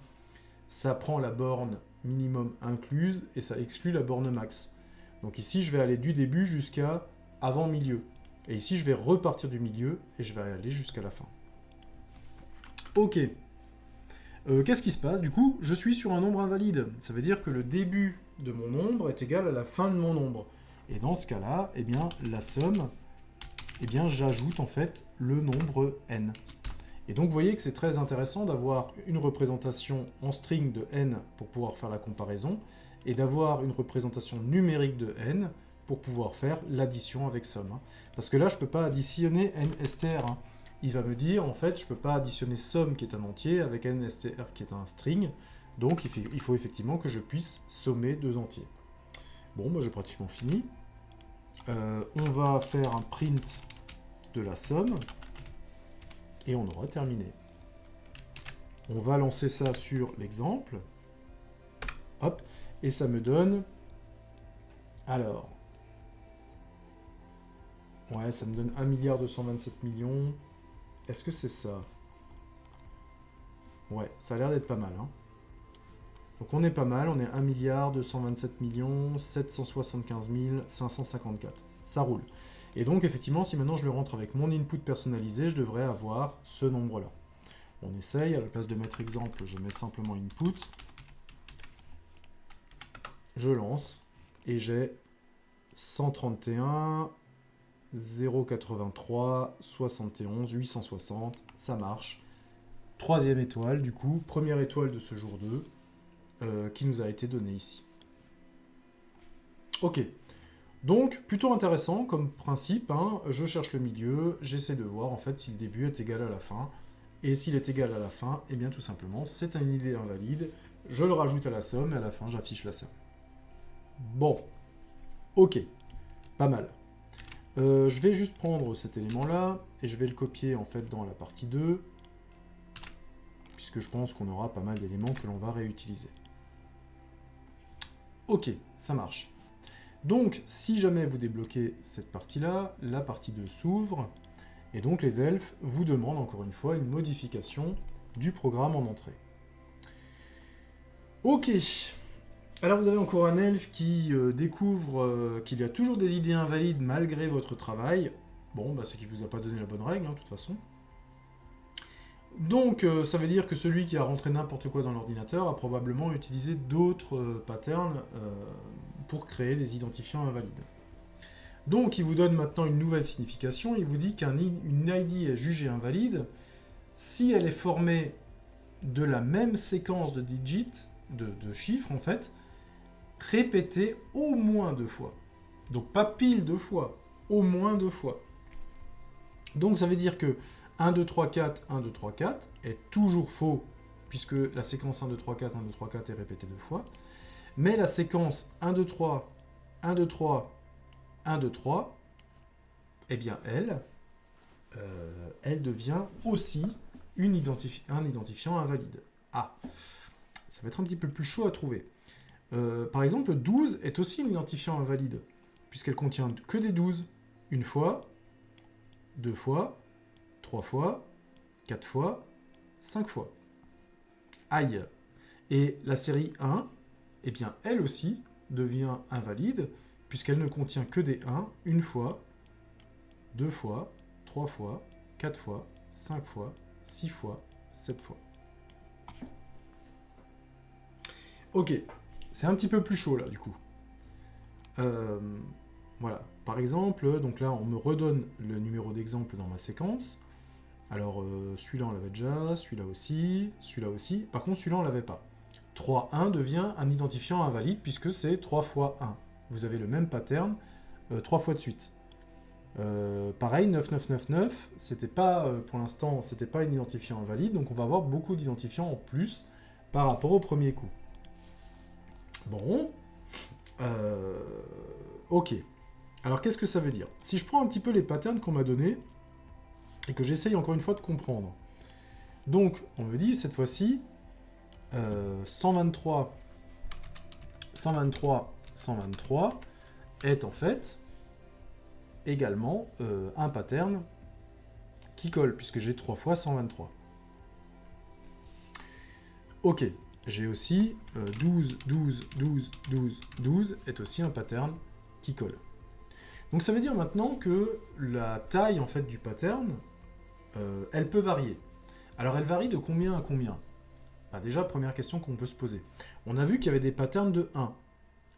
ça prend la borne minimum incluse et ça exclut la borne max. Donc ici, je vais aller du début jusqu'à avant milieu. Et ici, je vais repartir du milieu et je vais aller jusqu'à la fin. Ok. Qu'est-ce qui se passe? Du coup, je suis sur un nombre invalide. Ça veut dire que le début de mon nombre est égal à la fin de mon nombre. Et dans ce cas-là, eh bien, la somme, eh bien, j'ajoute en fait le nombre n. Et donc, vous voyez que c'est très intéressant d'avoir une représentation en string de n pour pouvoir faire la comparaison, et d'avoir une représentation numérique de n pour pouvoir faire l'addition avec somme. Parce que là, je ne peux pas additionner n_str. Il va me dire, en fait, je ne peux pas additionner somme qui est un entier avec n_str qui est un string. Donc, il faut effectivement que je puisse sommer 2 entiers. Bon, moi j'ai pratiquement fini. On va faire un print de la somme. Et on aura terminé. On va lancer ça sur l'exemple. Hop. Et ça me donne... Alors... Ouais, ça me donne 1,227 milliard. Est-ce que c'est ça? Ouais, ça a l'air d'être pas mal. Hein. Donc on est pas mal, on est 1,227 775 554. Ça roule. Et donc effectivement, si maintenant je le rentre avec mon input personnalisé, je devrais avoir ce nombre-là. On essaye, à la place de mettre exemple, je mets simplement input. Je lance, et j'ai 131, 083, 71, 860, ça marche. 3e étoile, du coup, première étoile de ce jour 2, qui nous a été donnée ici. Ok, donc plutôt intéressant comme principe, hein. Je cherche le milieu, j'essaie de voir en fait si le début est égal à la fin, et s'il est égal à la fin, et bien tout simplement c'est un ID invalide, je le rajoute à la somme, et à la fin j'affiche la somme. Bon, ok, pas mal. Je vais juste prendre cet élément-là, et je vais le copier en fait dans la partie 2, puisque je pense qu'on aura pas mal d'éléments que l'on va réutiliser. Ok, ça marche. Donc, si jamais vous débloquez cette partie-là, la partie 2 s'ouvre, et donc les elfes vous demandent encore une fois une modification du programme en entrée. Ok. Alors vous avez encore un elfe qui découvre qu'il y a toujours des idées invalides malgré votre travail. Bon, bah, c'est qu'il vous a pas donné la bonne règle, hein, de toute façon. Donc ça veut dire que celui qui a rentré n'importe quoi dans l'ordinateur a probablement utilisé d'autres patterns pour créer des identifiants invalides. Donc il vous donne maintenant une nouvelle signification, il vous dit qu'une ID est jugée invalide si elle est formée de la même séquence de digits, de chiffres en fait, répétée au moins 2 fois. Donc pas pile 2 fois, au moins 2 fois. Donc ça veut dire que 1, 2, 3, 4, 1, 2, 3, 4 est toujours faux, puisque la séquence 1, 2, 3, 4, 1, 2, 3, 4 est répétée 2 fois. Mais la séquence 1, 2, 3, 1, 2, 3, 1, 2, 3, eh bien elle devient aussi un identifiant invalide. Ah, ça va être un petit peu plus chaud à trouver. Par exemple, 12 est aussi un identifiant invalide, puisqu'elle contient que des 12. Une fois, 2 fois, 3 fois, 4 fois, 5 fois. Aïe. Et la série 1, eh bien, elle aussi devient invalide, puisqu'elle ne contient que des 1, une fois, 2 fois, 3 fois, 4 fois, 5 fois, 6 fois, 7 fois. Ok, c'est un petit peu plus chaud là, du coup. Voilà, par exemple, donc là, on me redonne le numéro d'exemple dans ma séquence. Alors, celui-là, on l'avait déjà, celui-là aussi. Par contre, celui-là, on l'avait pas. 3, 1 devient un identifiant invalide puisque c'est 3 fois 1. Vous avez le même pattern 3 fois de suite. Pareil, 9999, c'était pas, pour l'instant, c'était pas un identifiant invalide, donc on va avoir beaucoup d'identifiants en plus par rapport au premier coup. Bon. Ok. Alors, qu'est-ce que ça veut dire? Si je prends un petit peu les patterns qu'on m'a donnés, et que j'essaye encore une fois de comprendre. Donc, on me dit, cette fois-ci, 123, 123, 123 est en fait également un pattern qui colle, puisque j'ai 3 fois 123. Ok, j'ai aussi 12, 12, 12, 12, 12 est aussi un pattern qui colle. Donc ça veut dire maintenant que la taille en fait du pattern, elle peut varier. Alors elle varie de combien à combien? Bah déjà, première question qu'on peut se poser. On a vu qu'il y avait des patterns de 1.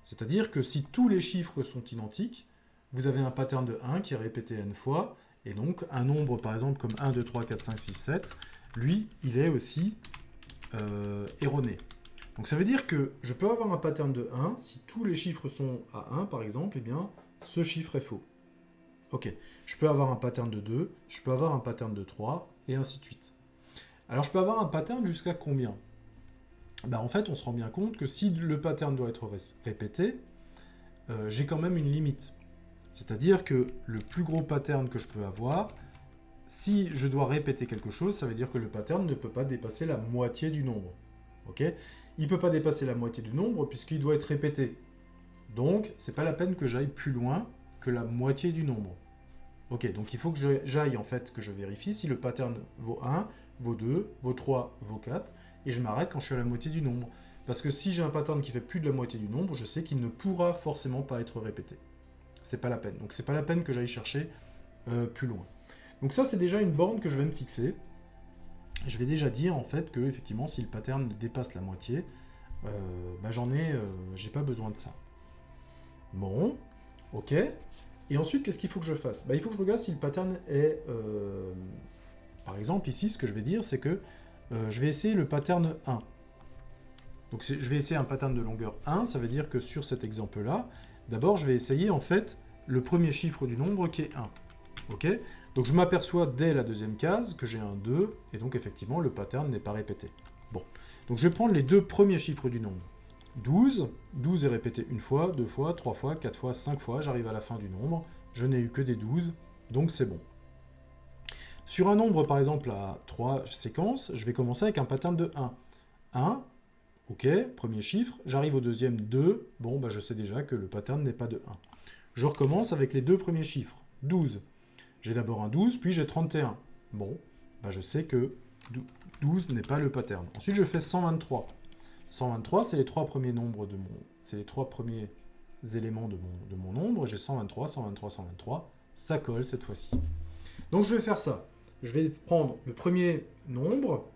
C'est-à-dire que si tous les chiffres sont identiques, vous avez un pattern de 1 qui est répété n fois, et donc un nombre par exemple comme 1, 2, 3, 4, 5, 6, 7, lui, il est aussi erroné. Donc ça veut dire que je peux avoir un pattern de 1, si tous les chiffres sont à 1 par exemple, eh bien ce chiffre est faux. Ok, je peux avoir un pattern de 2, je peux avoir un pattern de 3, et ainsi de suite. Alors je peux avoir un pattern jusqu'à combien? Ben, en fait, on se rend bien compte que si le pattern doit être répété, j'ai quand même une limite. C'est-à-dire que le plus gros pattern que je peux avoir, si je dois répéter quelque chose, ça veut dire que le pattern ne peut pas dépasser la moitié du nombre. Okay, il ne peut pas dépasser la moitié du nombre puisqu'il doit être répété. Donc, c'est pas la peine que j'aille plus loin que la moitié du nombre. Ok, donc il faut que j'aille en fait, que je vérifie si le pattern vaut 1, vaut 2, vaut 3, vaut 4, et je m'arrête quand je suis à la moitié du nombre. Parce que si j'ai un pattern qui fait plus de la moitié du nombre, je sais qu'il ne pourra forcément pas être répété. C'est pas la peine. Donc c'est pas la peine que j'aille chercher plus loin. Donc ça, c'est déjà une borne que je vais me fixer. Je vais déjà dire en fait que effectivement, si le pattern dépasse la moitié, bah, j'ai pas besoin de ça. Bon, ok. Et ensuite, qu'est-ce qu'il faut que je fasse? Bah, il faut que je regarde si le pattern est... Par exemple, ici, ce que je vais dire, c'est que je vais essayer le pattern 1. Donc, je vais essayer un pattern de longueur 1, ça veut dire que sur cet exemple-là, d'abord, je vais essayer, en fait, le premier chiffre du nombre qui est 1. Ok? Donc, je m'aperçois dès la deuxième case que j'ai un 2, et donc, effectivement, le pattern n'est pas répété. Bon. Donc, je vais prendre les deux premiers chiffres du nombre. 12. 12 est répété une fois, deux fois, trois fois, quatre fois, cinq fois. J'arrive à la fin du nombre. Je n'ai eu que des 12, donc c'est bon. Sur un nombre, par exemple, à 3 séquences, je vais commencer avec un pattern de 1. 1, ok, premier chiffre. J'arrive au deuxième, 2. Bon, bah, je sais déjà que le pattern n'est pas de 1. Je recommence avec les deux premiers chiffres. 12. J'ai d'abord un 12, puis j'ai 31. Bon, bah, je sais que 12 n'est pas le pattern. Ensuite, je fais 123. 123, c'est les trois premiers nombres de mon... C'est les trois premiers éléments de mon nombre. J'ai 123, 123, 123. Ça colle cette fois-ci. Donc je vais faire ça. Je vais prendre le premier nombre,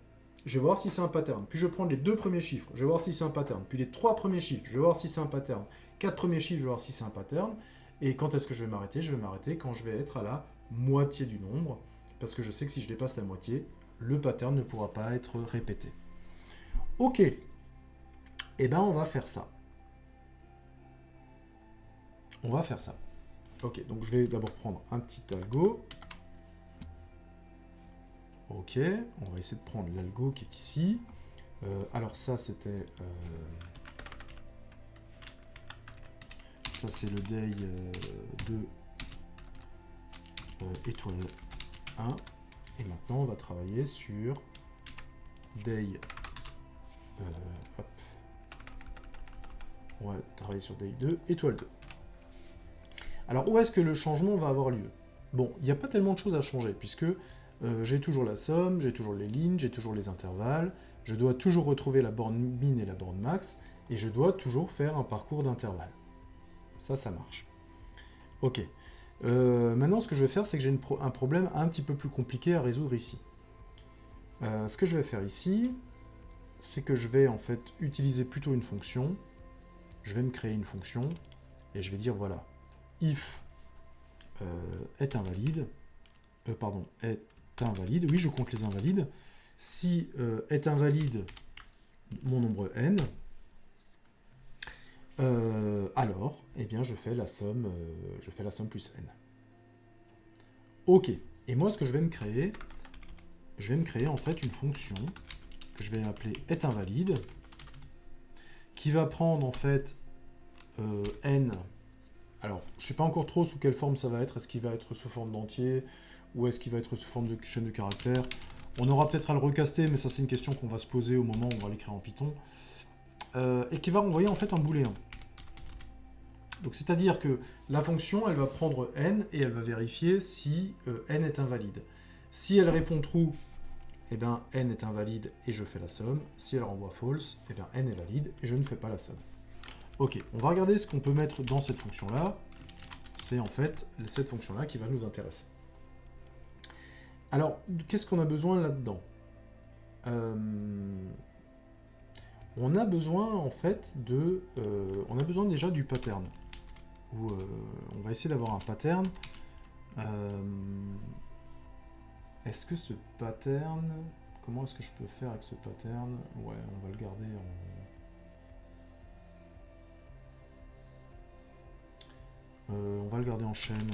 je vais voir si c'est un pattern. Puis je vais prendre les deux premiers chiffres, je vais voir si c'est un pattern. Puis les trois premiers chiffres, je vais voir si c'est un pattern. Quatre premiers chiffres, je vais voir si c'est un pattern. Et quand est-ce que je vais m'arrêter? Je vais m'arrêter quand je vais être à la moitié du nombre. Parce que je sais que si je dépasse la moitié, le pattern ne pourra pas être répété. Ok. Eh bien, on va faire ça. On va faire ça. Ok, donc je vais d'abord prendre un petit algo. Ok, on va essayer de prendre l'algo qui est ici. Alors ça, c'était... ça, c'est le day 2 étoile 1. Et maintenant, on va travailler sur day... hop. On va travailler sur day 2 étoile 2. Alors, où est-ce que le changement va avoir lieu? Bon, il n'y a pas tellement de choses à changer, puisque j'ai toujours la somme, j'ai toujours les lignes, j'ai toujours les intervalles, je dois toujours retrouver la borne min et la borne max, et je dois toujours faire un parcours d'intervalle. Ça marche. Ok. Maintenant, ce que je vais faire, c'est que j'ai un problème un petit peu plus compliqué à résoudre ici. Ce que je vais faire ici, c'est que je vais en fait utiliser plutôt une fonction. Je vais me créer une fonction, et je vais dire, voilà, if est invalide, est invalide, oui, je compte les invalides. Si est invalide mon nombre n, alors, eh bien, je fais la somme plus n. Ok. Et moi, ce que je vais me créer en fait une fonction que je vais appeler est invalide, qui va prendre en fait n. Alors, je ne sais pas encore trop sous quelle forme ça va être. Est-ce qu'il va être sous forme d'entier ou est-ce qu'il va être sous forme de chaîne de caractères? On aura peut-être à le recaster, mais ça c'est une question qu'on va se poser au moment où on va l'écrire en Python. Et qui va renvoyer en fait un booléen. Donc c'est-à-dire que la fonction, elle va prendre n et elle va vérifier si n est invalide. Si elle répond true, eh bien n est invalide et je fais la somme. Si elle renvoie false, eh bien n est valide et je ne fais pas la somme. Ok, on va regarder ce qu'on peut mettre dans cette fonction-là. C'est en fait cette fonction-là qui va nous intéresser. Alors, qu'est-ce qu'on a besoin là-dedans? On a besoin en fait de... on a besoin déjà du pattern. Où, on va essayer d'avoir un pattern. Est-ce que ce pattern... Comment est-ce que je peux faire avec ce pattern? Ouais, on va le garder en... on va le garder en chaîne.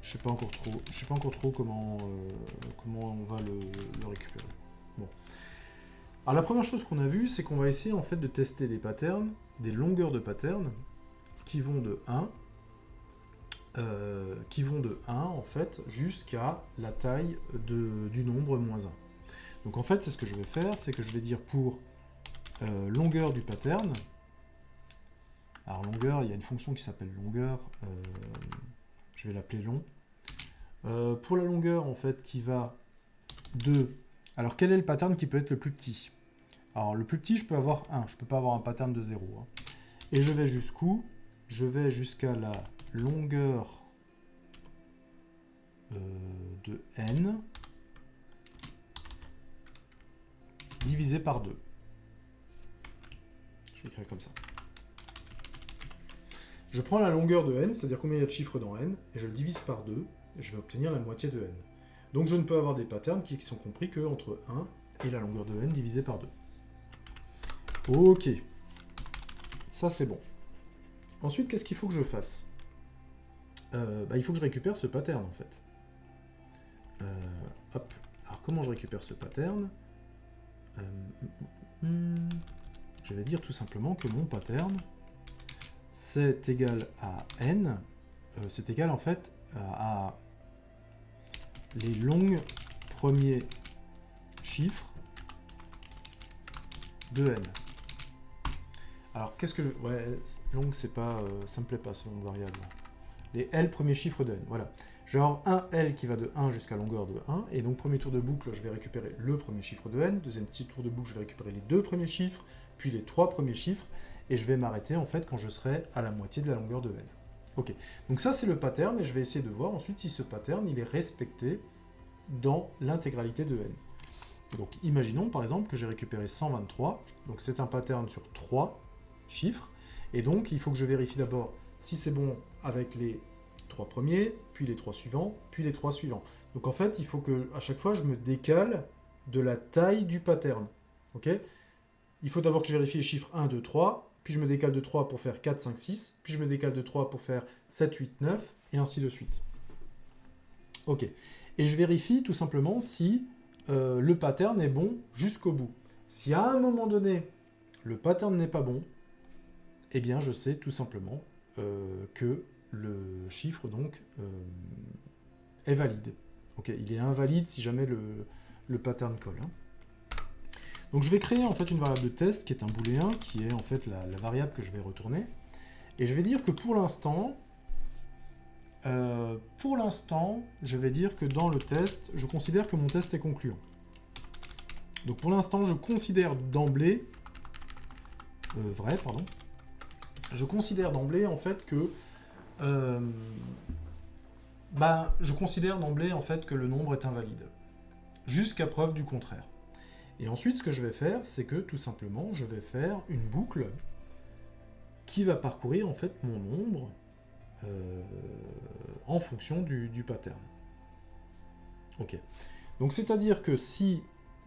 Je sais pas encore trop comment on va le récupérer. Bon. Alors la première chose qu'on a vue, c'est qu'on va essayer en fait de tester des patterns, des longueurs de patterns qui vont de 1 en fait jusqu'à la taille du nombre -1. Donc en fait, c'est ce que je vais faire, c'est que je vais dire pour longueur du pattern. Alors longueur, il y a une fonction qui s'appelle longueur, je vais l'appeler long. Pour la longueur en fait qui va de... Alors quel est le pattern qui peut être le plus petit? Alors le plus petit, je peux avoir 1, je ne peux pas avoir un pattern de 0. Hein. Et je vais jusqu'où? Je vais jusqu'à la longueur de n divisé par 2. Je vais écrire comme ça. Je prends la longueur de n, c'est-à-dire combien il y a de chiffres dans n, et je le divise par 2, et je vais obtenir la moitié de n. Donc je ne peux avoir des patterns qui sont compris que entre 1 et la longueur de n divisé par 2. Ok. Ça c'est bon. Ensuite, qu'est-ce qu'il faut que je fasse? Il faut que je récupère ce pattern en fait. Hop. Alors comment je récupère ce pattern? je vais dire tout simplement que mon pattern, c'est égal à n, c'est égal en fait à les longs premiers chiffres de n. Alors, qu'est-ce que je... Ouais, long, c'est pas... ça me plaît pas, ce nom de variable. Les L premiers chiffres de n, voilà. Je vais avoir un L qui va de 1 jusqu'à longueur de 1, et donc premier tour de boucle, je vais récupérer le premier chiffre de n, deuxième petit tour de boucle, je vais récupérer les deux premiers chiffres, puis les trois premiers chiffres, et je vais m'arrêter en fait quand je serai à la moitié de la longueur de n. Ok, donc ça c'est le pattern, et je vais essayer de voir ensuite si ce pattern il est respecté dans l'intégralité de n. Donc imaginons par exemple que j'ai récupéré 123, donc c'est un pattern sur 3 chiffres, et donc il faut que je vérifie d'abord si c'est bon avec les 3 premiers, puis les 3 suivants, puis les 3 suivants. Donc en fait, il faut que à chaque fois je me décale de la taille du pattern. Ok ? Il faut d'abord que je vérifie les chiffres 1, 2, 3, puis je me décale de 3 pour faire 4, 5, 6, puis je me décale de 3 pour faire 7, 8, 9, et ainsi de suite. Ok. Et je vérifie tout simplement si le pattern est bon jusqu'au bout. Si à un moment donné, le pattern n'est pas bon, eh bien je sais tout simplement que le chiffre donc est valide. Okay, il est invalide si jamais le pattern colle. Hein. Donc je vais créer en fait une variable de test qui est un booléen, qui est en fait la variable que je vais retourner. Et je vais dire que pour l'instant, je vais dire que dans le test, je considère que mon test est concluant. Donc pour l'instant, je considère d'emblée, je considère d'emblée en fait que je considère d'emblée en fait que le nombre est invalide, jusqu'à preuve du contraire. Et ensuite, ce que je vais faire, c'est que tout simplement, je vais faire une boucle qui va parcourir en fait mon nombre en fonction du pattern. Ok. Donc c'est-à-dire que si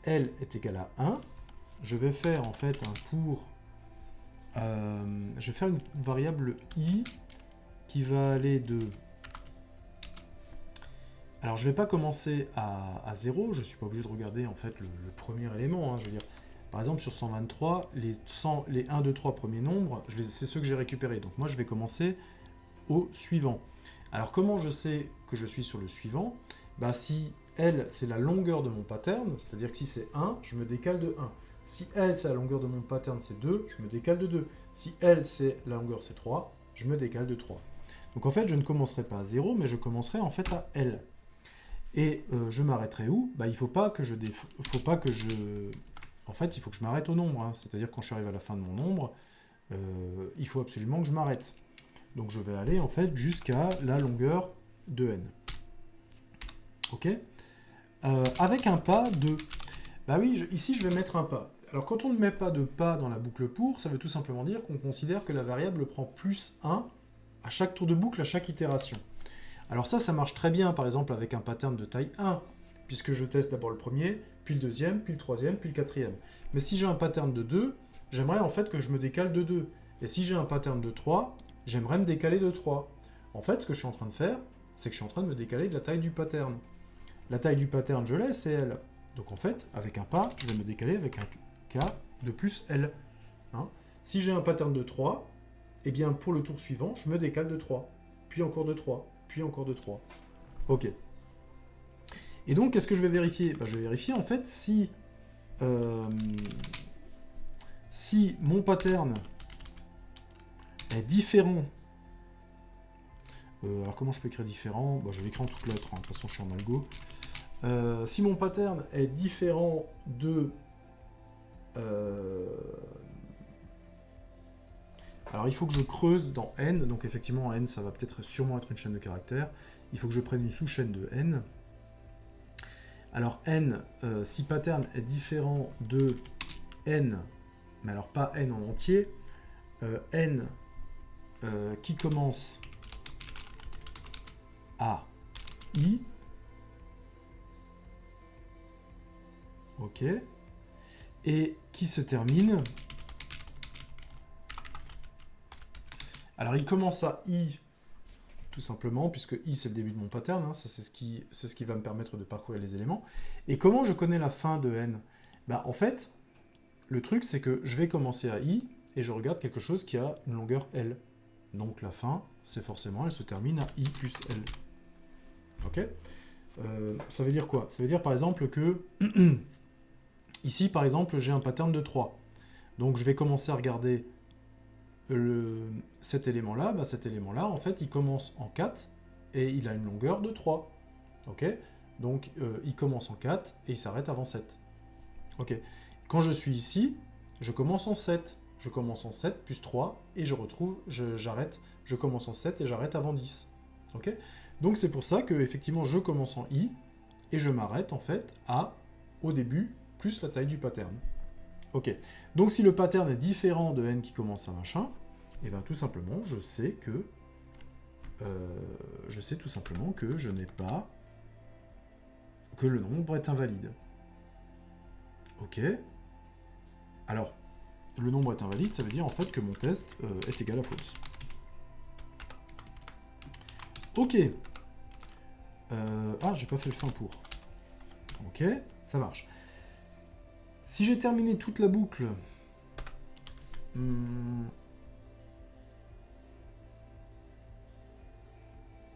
L est égal à 1, je vais faire en fait un pour... je vais faire une variable i qui va aller de... Alors je ne vais pas commencer à 0, je ne suis pas obligé de regarder en fait le premier élément. Hein, je veux dire, par exemple sur 123, les 1, 2, 3 premiers nombres, c'est ceux que j'ai récupérés. Donc moi je vais commencer au suivant. Alors comment je sais que je suis sur le suivant? Si L c'est la longueur de mon pattern, c'est-à-dire que si c'est 1, je me décale de 1. Si L c'est la longueur de mon pattern c'est 2, je me décale de 2. Si L c'est la longueur c'est 3, je me décale de 3. Donc en fait je ne commencerai pas à 0, mais je commencerai en fait à L. Et je m'arrêterai où? Il faut pas que je... En fait, il faut que je m'arrête au nombre. Hein. C'est-à-dire quand je suis arrivé à la fin de mon nombre, il faut absolument que je m'arrête. Donc je vais aller en fait jusqu'à la longueur de n. Ok? Avec un pas de... oui, ici je vais mettre un pas. Alors quand on ne met pas de pas dans la boucle pour, ça veut tout simplement dire qu'on considère que la variable prend plus 1 à chaque tour de boucle, à chaque itération. Alors ça marche très bien, par exemple, avec un pattern de taille 1, puisque je teste d'abord le premier, puis le deuxième, puis le troisième, puis le quatrième. Mais si j'ai un pattern de 2, j'aimerais en fait que je me décale de 2. Et si j'ai un pattern de 3, j'aimerais me décaler de 3. En fait, ce que je suis en train de faire, c'est que je suis en train de me décaler de la taille du pattern. La taille du pattern, je l'ai, c'est L. Donc en fait, avec un pas, je vais me décaler avec un K de plus L. Hein. Si j'ai un pattern de 3, eh bien pour le tour suivant, je me décale de 3, puis encore de 3. Puis encore de 3. Ok. Et donc, qu'est-ce que je vais vérifier? Je vais vérifier, en fait, si mon pattern est différent. Alors, comment je peux écrire différent? Je vais l'écrire en toutes lettres, hein. De toute façon, je suis en algo. Si mon pattern est différent de... Alors il faut que je creuse dans n, donc effectivement n ça va peut-être sûrement être une chaîne de caractères, il faut que je prenne une sous-chaîne de n. Alors n, si pattern est différent de n, mais alors pas n en entier, n qui commence à i, ok, et qui se termine... Alors il commence à i, tout simplement, puisque i c'est le début de mon pattern, hein, ça c'est ce qui va me permettre de parcourir les éléments. Et comment je connais la fin de n? En fait, le truc, c'est que je vais commencer à i, et je regarde quelque chose qui a une longueur L. Donc la fin, c'est forcément, elle se termine à i plus L. Ok? Ça veut dire quoi? Ça veut dire par exemple que, ici par exemple, j'ai un pattern de 3. Donc je vais commencer à regarder cet élément-là. Bah, cet élément-là, en fait, il commence en 4, et il a une longueur de 3. Ok? Donc il commence en 4, et il s'arrête avant 7. Ok? Quand je suis ici, je commence en 7. Je commence en 7 plus 3, et j'arrête, je commence en 7 et j'arrête avant 10. Ok? Donc c'est pour ça que effectivement je commence en i, et je m'arrête en fait au début, plus la taille du pattern. Ok. Donc si le pattern est différent de n qui commence à machin, et bien tout simplement, je sais tout simplement que je n'ai pas, que le nombre est invalide. Ok. Alors, le nombre est invalide, ça veut dire en fait que mon test est égal à false. Ok. Ah, j'ai pas fait le fin pour. Ok, ça marche. Si j'ai terminé toute la boucle...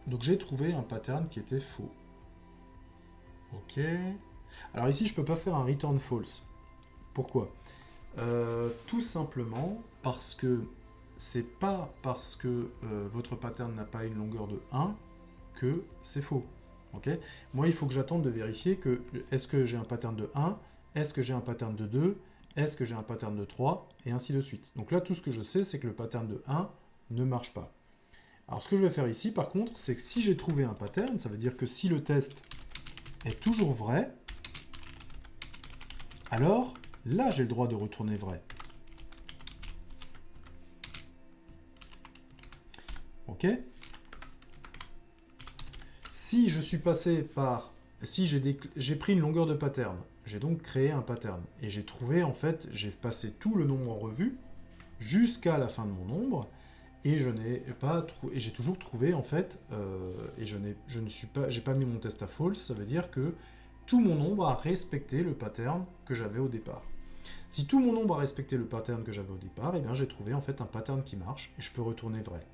Donc j'ai trouvé un pattern qui était faux. Ok. Alors ici, je peux pas faire un return false. Pourquoi? Tout simplement parce que c'est pas parce que votre pattern n'a pas une longueur de 1 que c'est faux. Okay, moi, il faut que j'attende de vérifier que est-ce que j'ai un pattern de 1, est-ce que j'ai un pattern de 2, est-ce que j'ai un pattern de 3, et ainsi de suite. Donc là, tout ce que je sais, c'est que le pattern de 1 ne marche pas. Alors, ce que je vais faire ici, par contre, c'est que si j'ai trouvé un pattern, ça veut dire que si le test est toujours vrai, alors là, j'ai le droit de retourner vrai. Ok? Si je suis passé par... Si j'ai pris une longueur de pattern, j'ai donc créé un pattern. Et j'ai trouvé, en fait, j'ai passé tout le nombre en revue jusqu'à la fin de mon nombre. Et je n'ai pas trouvé... Et j'ai toujours trouvé, en fait... et j'ai pas mis mon test à false. Ça veut dire que tout mon nombre a respecté le pattern que j'avais au départ. Si tout mon nombre a respecté le pattern que j'avais au départ, eh bien j'ai trouvé en fait un pattern qui marche et je peux retourner vrai.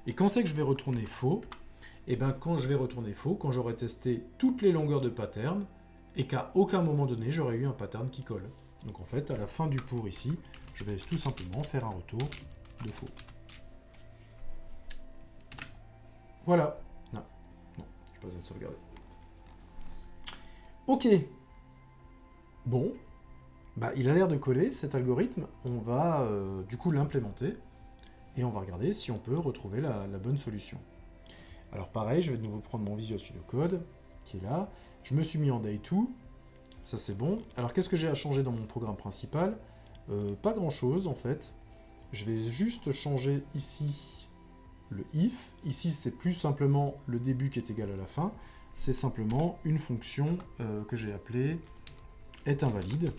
Et quand c'est que je vais retourner faux? Et bien quand je vais retourner faux, quand j'aurai testé toutes les longueurs de pattern et qu'à aucun moment donné j'aurai eu un pattern qui colle. Donc en fait, à la fin du pour ici, je vais tout simplement faire un retour de faux. Voilà. Non, je n'ai pas besoin de sauvegarder. Ok. Bon. Bah, il a l'air de coller cet algorithme. On va du coup l'implémenter et on va regarder si on peut retrouver la bonne solution. Alors pareil, je vais de nouveau prendre mon Visual Studio Code qui est là. Je me suis mis en Day 2. Ça c'est bon. Alors qu'est-ce que j'ai à changer dans mon programme principal? Pas grand chose en fait. Je vais juste changer ici le if. Ici c'est plus simplement le début qui est égal à la fin. C'est simplement une fonction que j'ai appelée est invalide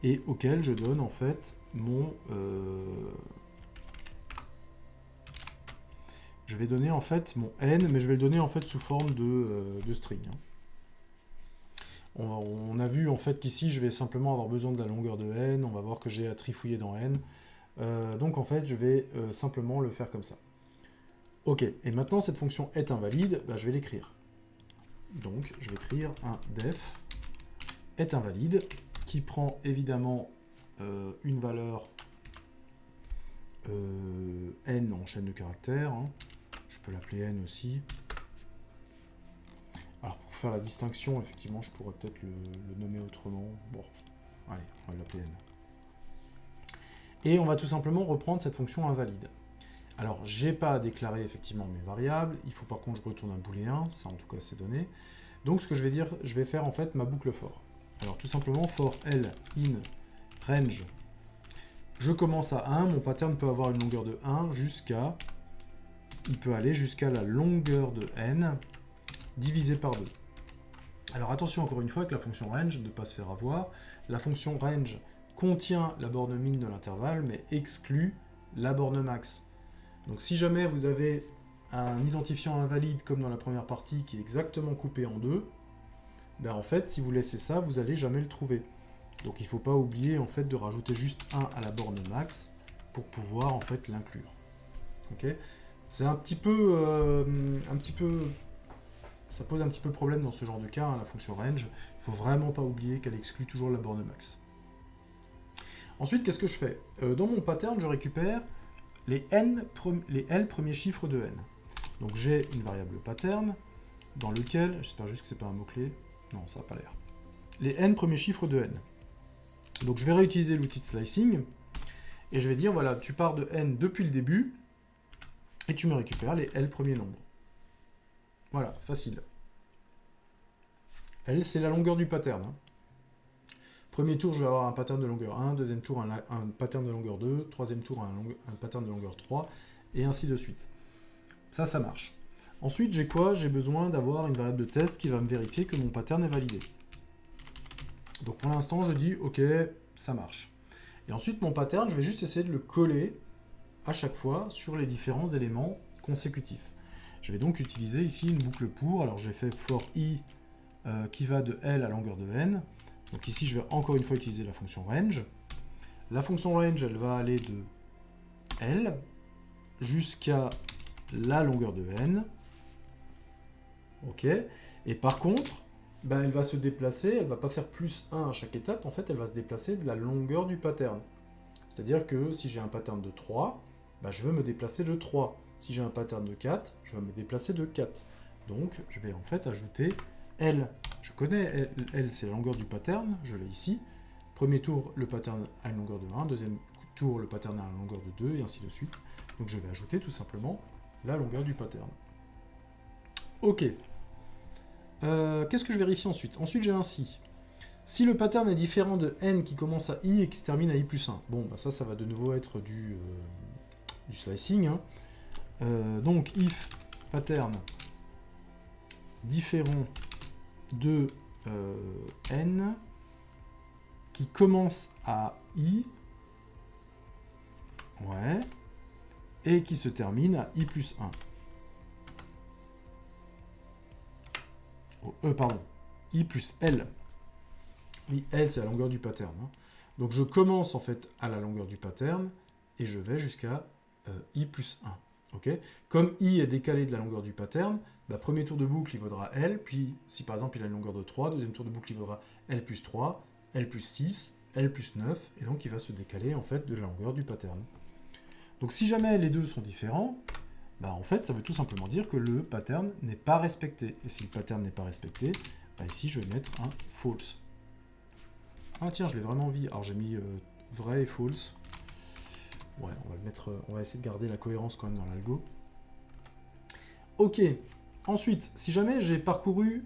et auquel je donne en fait mon... je vais donner en fait mon n, mais je vais le donner en fait sous forme de string. On a vu en fait qu'ici je vais simplement avoir besoin de la longueur de n, on va voir que j'ai à trifouiller dans n. Donc en fait je vais simplement le faire comme ça. Ok, et maintenant cette fonction est invalide, bah, je vais l'écrire. Donc je vais écrire un def est invalide qui prend évidemment une valeur n en chaîne de caractères. Hein. Je peux l'appeler n aussi. Alors pour faire la distinction, effectivement, je pourrais peut-être le nommer autrement. Bon, allez, on va l'appeler n. Et on va tout simplement reprendre cette fonction invalide. Alors, j'ai pas à déclarer effectivement mes variables. Il faut par contre que je retourne un booléen. Ça, en tout cas, c'est donné. Donc, ce que je vais dire, je vais faire en fait ma boucle for. Alors, tout simplement, for L in range. Je commence à 1. Mon pattern peut avoir une longueur de 1 jusqu'à... Il peut aller jusqu'à la longueur de n divisé par 2. Alors, attention encore une fois avec la fonction range, de ne pas se faire avoir. La fonction range contient la borne min de l'intervalle, mais exclut la borne max. Donc si jamais vous avez un identifiant invalide comme dans la première partie qui est exactement coupé en deux, ben en fait si vous laissez ça, vous n'allez jamais le trouver. Donc il ne faut pas oublier en fait de rajouter juste 1 à la borne max pour pouvoir en fait l'inclure. Ok, c'est un petit peu, ça pose un petit peu problème dans ce genre de cas, hein, la fonction range. Il faut vraiment pas oublier qu'elle exclut toujours la borne max. Ensuite, qu'est-ce que je fais? Dans mon pattern, je récupère les L premiers chiffres de n. Donc j'ai une variable pattern dans lequel, j'espère juste que c'est pas un mot-clé, non, ça n'a pas l'air, les n premiers chiffres de n. Donc je vais réutiliser l'outil de slicing, et je vais dire, voilà, tu pars de n depuis le début, et tu me récupères les L premiers nombres. Voilà, facile. L, c'est la longueur du pattern. Hein. Premier tour, je vais avoir un pattern de longueur 1, deuxième tour, un pattern de longueur 2, troisième tour, un pattern de longueur 3, et ainsi de suite. Ça marche. Ensuite, j'ai quoi? J'ai besoin d'avoir une variable de test qui va me vérifier que mon pattern est validé. Donc pour l'instant, je dis, ok, ça marche. Et ensuite, mon pattern, je vais juste essayer de le coller à chaque fois sur les différents éléments consécutifs. Je vais donc utiliser ici une boucle pour. Alors j'ai fait for i qui va de L à longueur de n. Donc ici, je vais encore une fois utiliser la fonction range. La fonction range, elle va aller de L jusqu'à la longueur de n. Ok. Et par contre, ben, elle va se déplacer, elle ne va pas faire plus 1 à chaque étape. En fait, elle va se déplacer de la longueur du pattern. C'est-à-dire que si j'ai un pattern de 3, ben, je veux me déplacer de 3. Si j'ai un pattern de 4, je veux me déplacer de 4. Donc, je vais en fait ajouter L. Je connais L, c'est la longueur du pattern, je l'ai ici. Premier tour, le pattern a une longueur de 1, deuxième tour, le pattern a une longueur de 2, et ainsi de suite. Donc je vais ajouter tout simplement la longueur du pattern. Ok. Qu'est-ce que je vérifie ensuite? Ensuite, j'ai un si. Si le pattern est différent de n qui commence à i et qui se termine à i plus 1, bon, bah ça va de nouveau être du slicing. Hein. Donc, if pattern différent de n qui commence à i, ouais, et qui se termine à i plus 1. Pardon, i plus L. Oui, L, c'est la longueur du pattern. Hein. Donc je commence en fait à la longueur du pattern et je vais jusqu'à i plus 1. Okay. Comme i est décalé de la longueur du pattern, bah, premier tour de boucle, il vaudra L, puis si par exemple il a une longueur de 3, deuxième tour de boucle, il vaudra L plus 3, L plus 6, L plus 9, et donc il va se décaler en fait de la longueur du pattern. Donc si jamais les deux sont différents, bah, en fait ça veut tout simplement dire que le pattern n'est pas respecté. Et si le pattern n'est pas respecté, bah, ici je vais mettre un false. Ah tiens, je l'ai vraiment vu. Alors j'ai mis vrai et false. Ouais, on va le mettre, on va essayer de garder la cohérence quand même dans l'algo. Ok. Ensuite, si jamais j'ai parcouru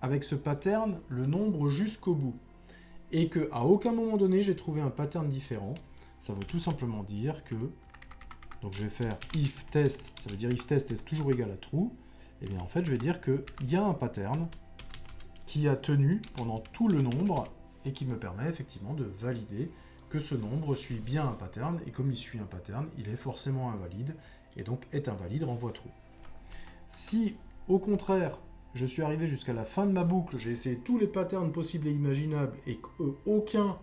avec ce pattern le nombre jusqu'au bout et que à aucun moment donné j'ai trouvé un pattern différent, ça veut tout simplement dire que, donc je vais faire if test, ça veut dire if test est toujours égal à true, et bien en fait je vais dire qu'il y a un pattern qui a tenu pendant tout le nombre et qui me permet effectivement de valider que ce nombre suit bien un pattern, et comme il suit un pattern, il est forcément invalide, et donc est invalide, renvoie true. Si, au contraire, je suis arrivé jusqu'à la fin de ma boucle, j'ai essayé tous les patterns possibles et imaginables, et qu'aucun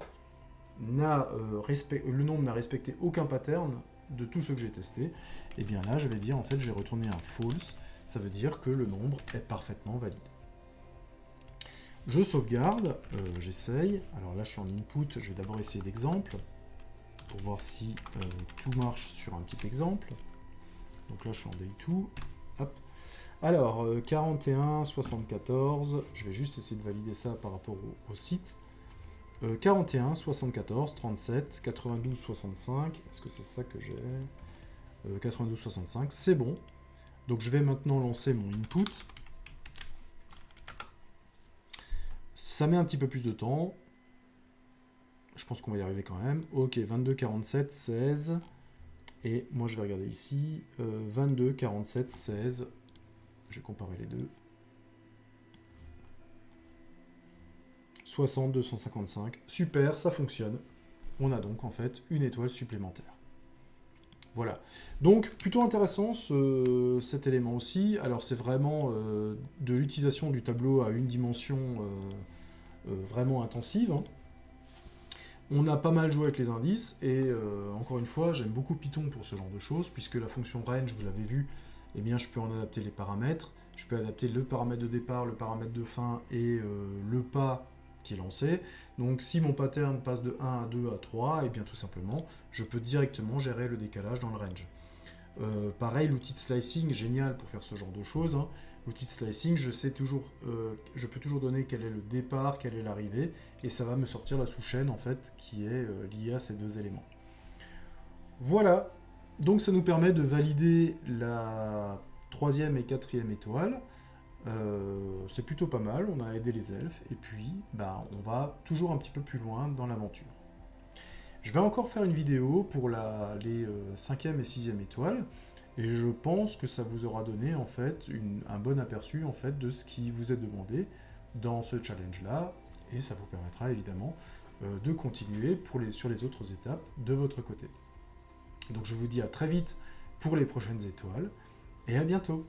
le nombre n'a respecté aucun pattern de tous ceux que j'ai testés, et bien là, je vais dire, en fait, je vais retourner un false, ça veut dire que le nombre est parfaitement valide. Je sauvegarde, j'essaye. Alors là, je suis en input, je vais d'abord essayer d'exemple pour voir si tout marche sur un petit exemple. Donc là, je suis en day 2. Hop. Alors, 41, 74, je vais juste essayer de valider ça par rapport au site. 41, 74, 37, 92, 65. Est-ce que c'est ça que j'ai 92, 65, c'est bon. Donc je vais maintenant lancer mon input. Ça met un petit peu plus de temps. Je pense qu'on va y arriver quand même. Ok, 22, 47, 16. Et moi, je vais regarder ici. 22, 47, 16. Je vais comparer les deux. 60, 255. Super, ça fonctionne. On a donc en fait une étoile supplémentaire. Voilà. Donc, plutôt intéressant cet élément aussi. Alors, c'est vraiment de l'utilisation du tableau à une dimension vraiment intensive. Hein. On a pas mal joué avec les indices, et encore une fois, j'aime beaucoup Python pour ce genre de choses, puisque la fonction range, vous l'avez vu, eh bien, je peux en adapter les paramètres. Je peux adapter le paramètre de départ, le paramètre de fin et le pas qui est lancé. Donc si mon pattern passe de 1 à 2 à 3, et bien tout simplement, je peux directement gérer le décalage dans le range. Pareil, l'outil de slicing, génial pour faire ce genre de choses. Hein. L'outil de slicing, je peux toujours donner quel est le départ, quelle est l'arrivée, et ça va me sortir la sous-chaîne en fait qui est liée à ces deux éléments. Voilà, donc ça nous permet de valider la troisième et quatrième étoile. C'est plutôt pas mal, on a aidé les elfes, et puis on va toujours un petit peu plus loin dans l'aventure. Je vais encore faire une vidéo pour les 5e et 6e étoiles, et je pense que ça vous aura donné en fait un bon aperçu en fait de ce qui vous est demandé dans ce challenge-là, et ça vous permettra évidemment de continuer sur les autres étapes de votre côté. Donc je vous dis à très vite pour les prochaines étoiles, et à bientôt.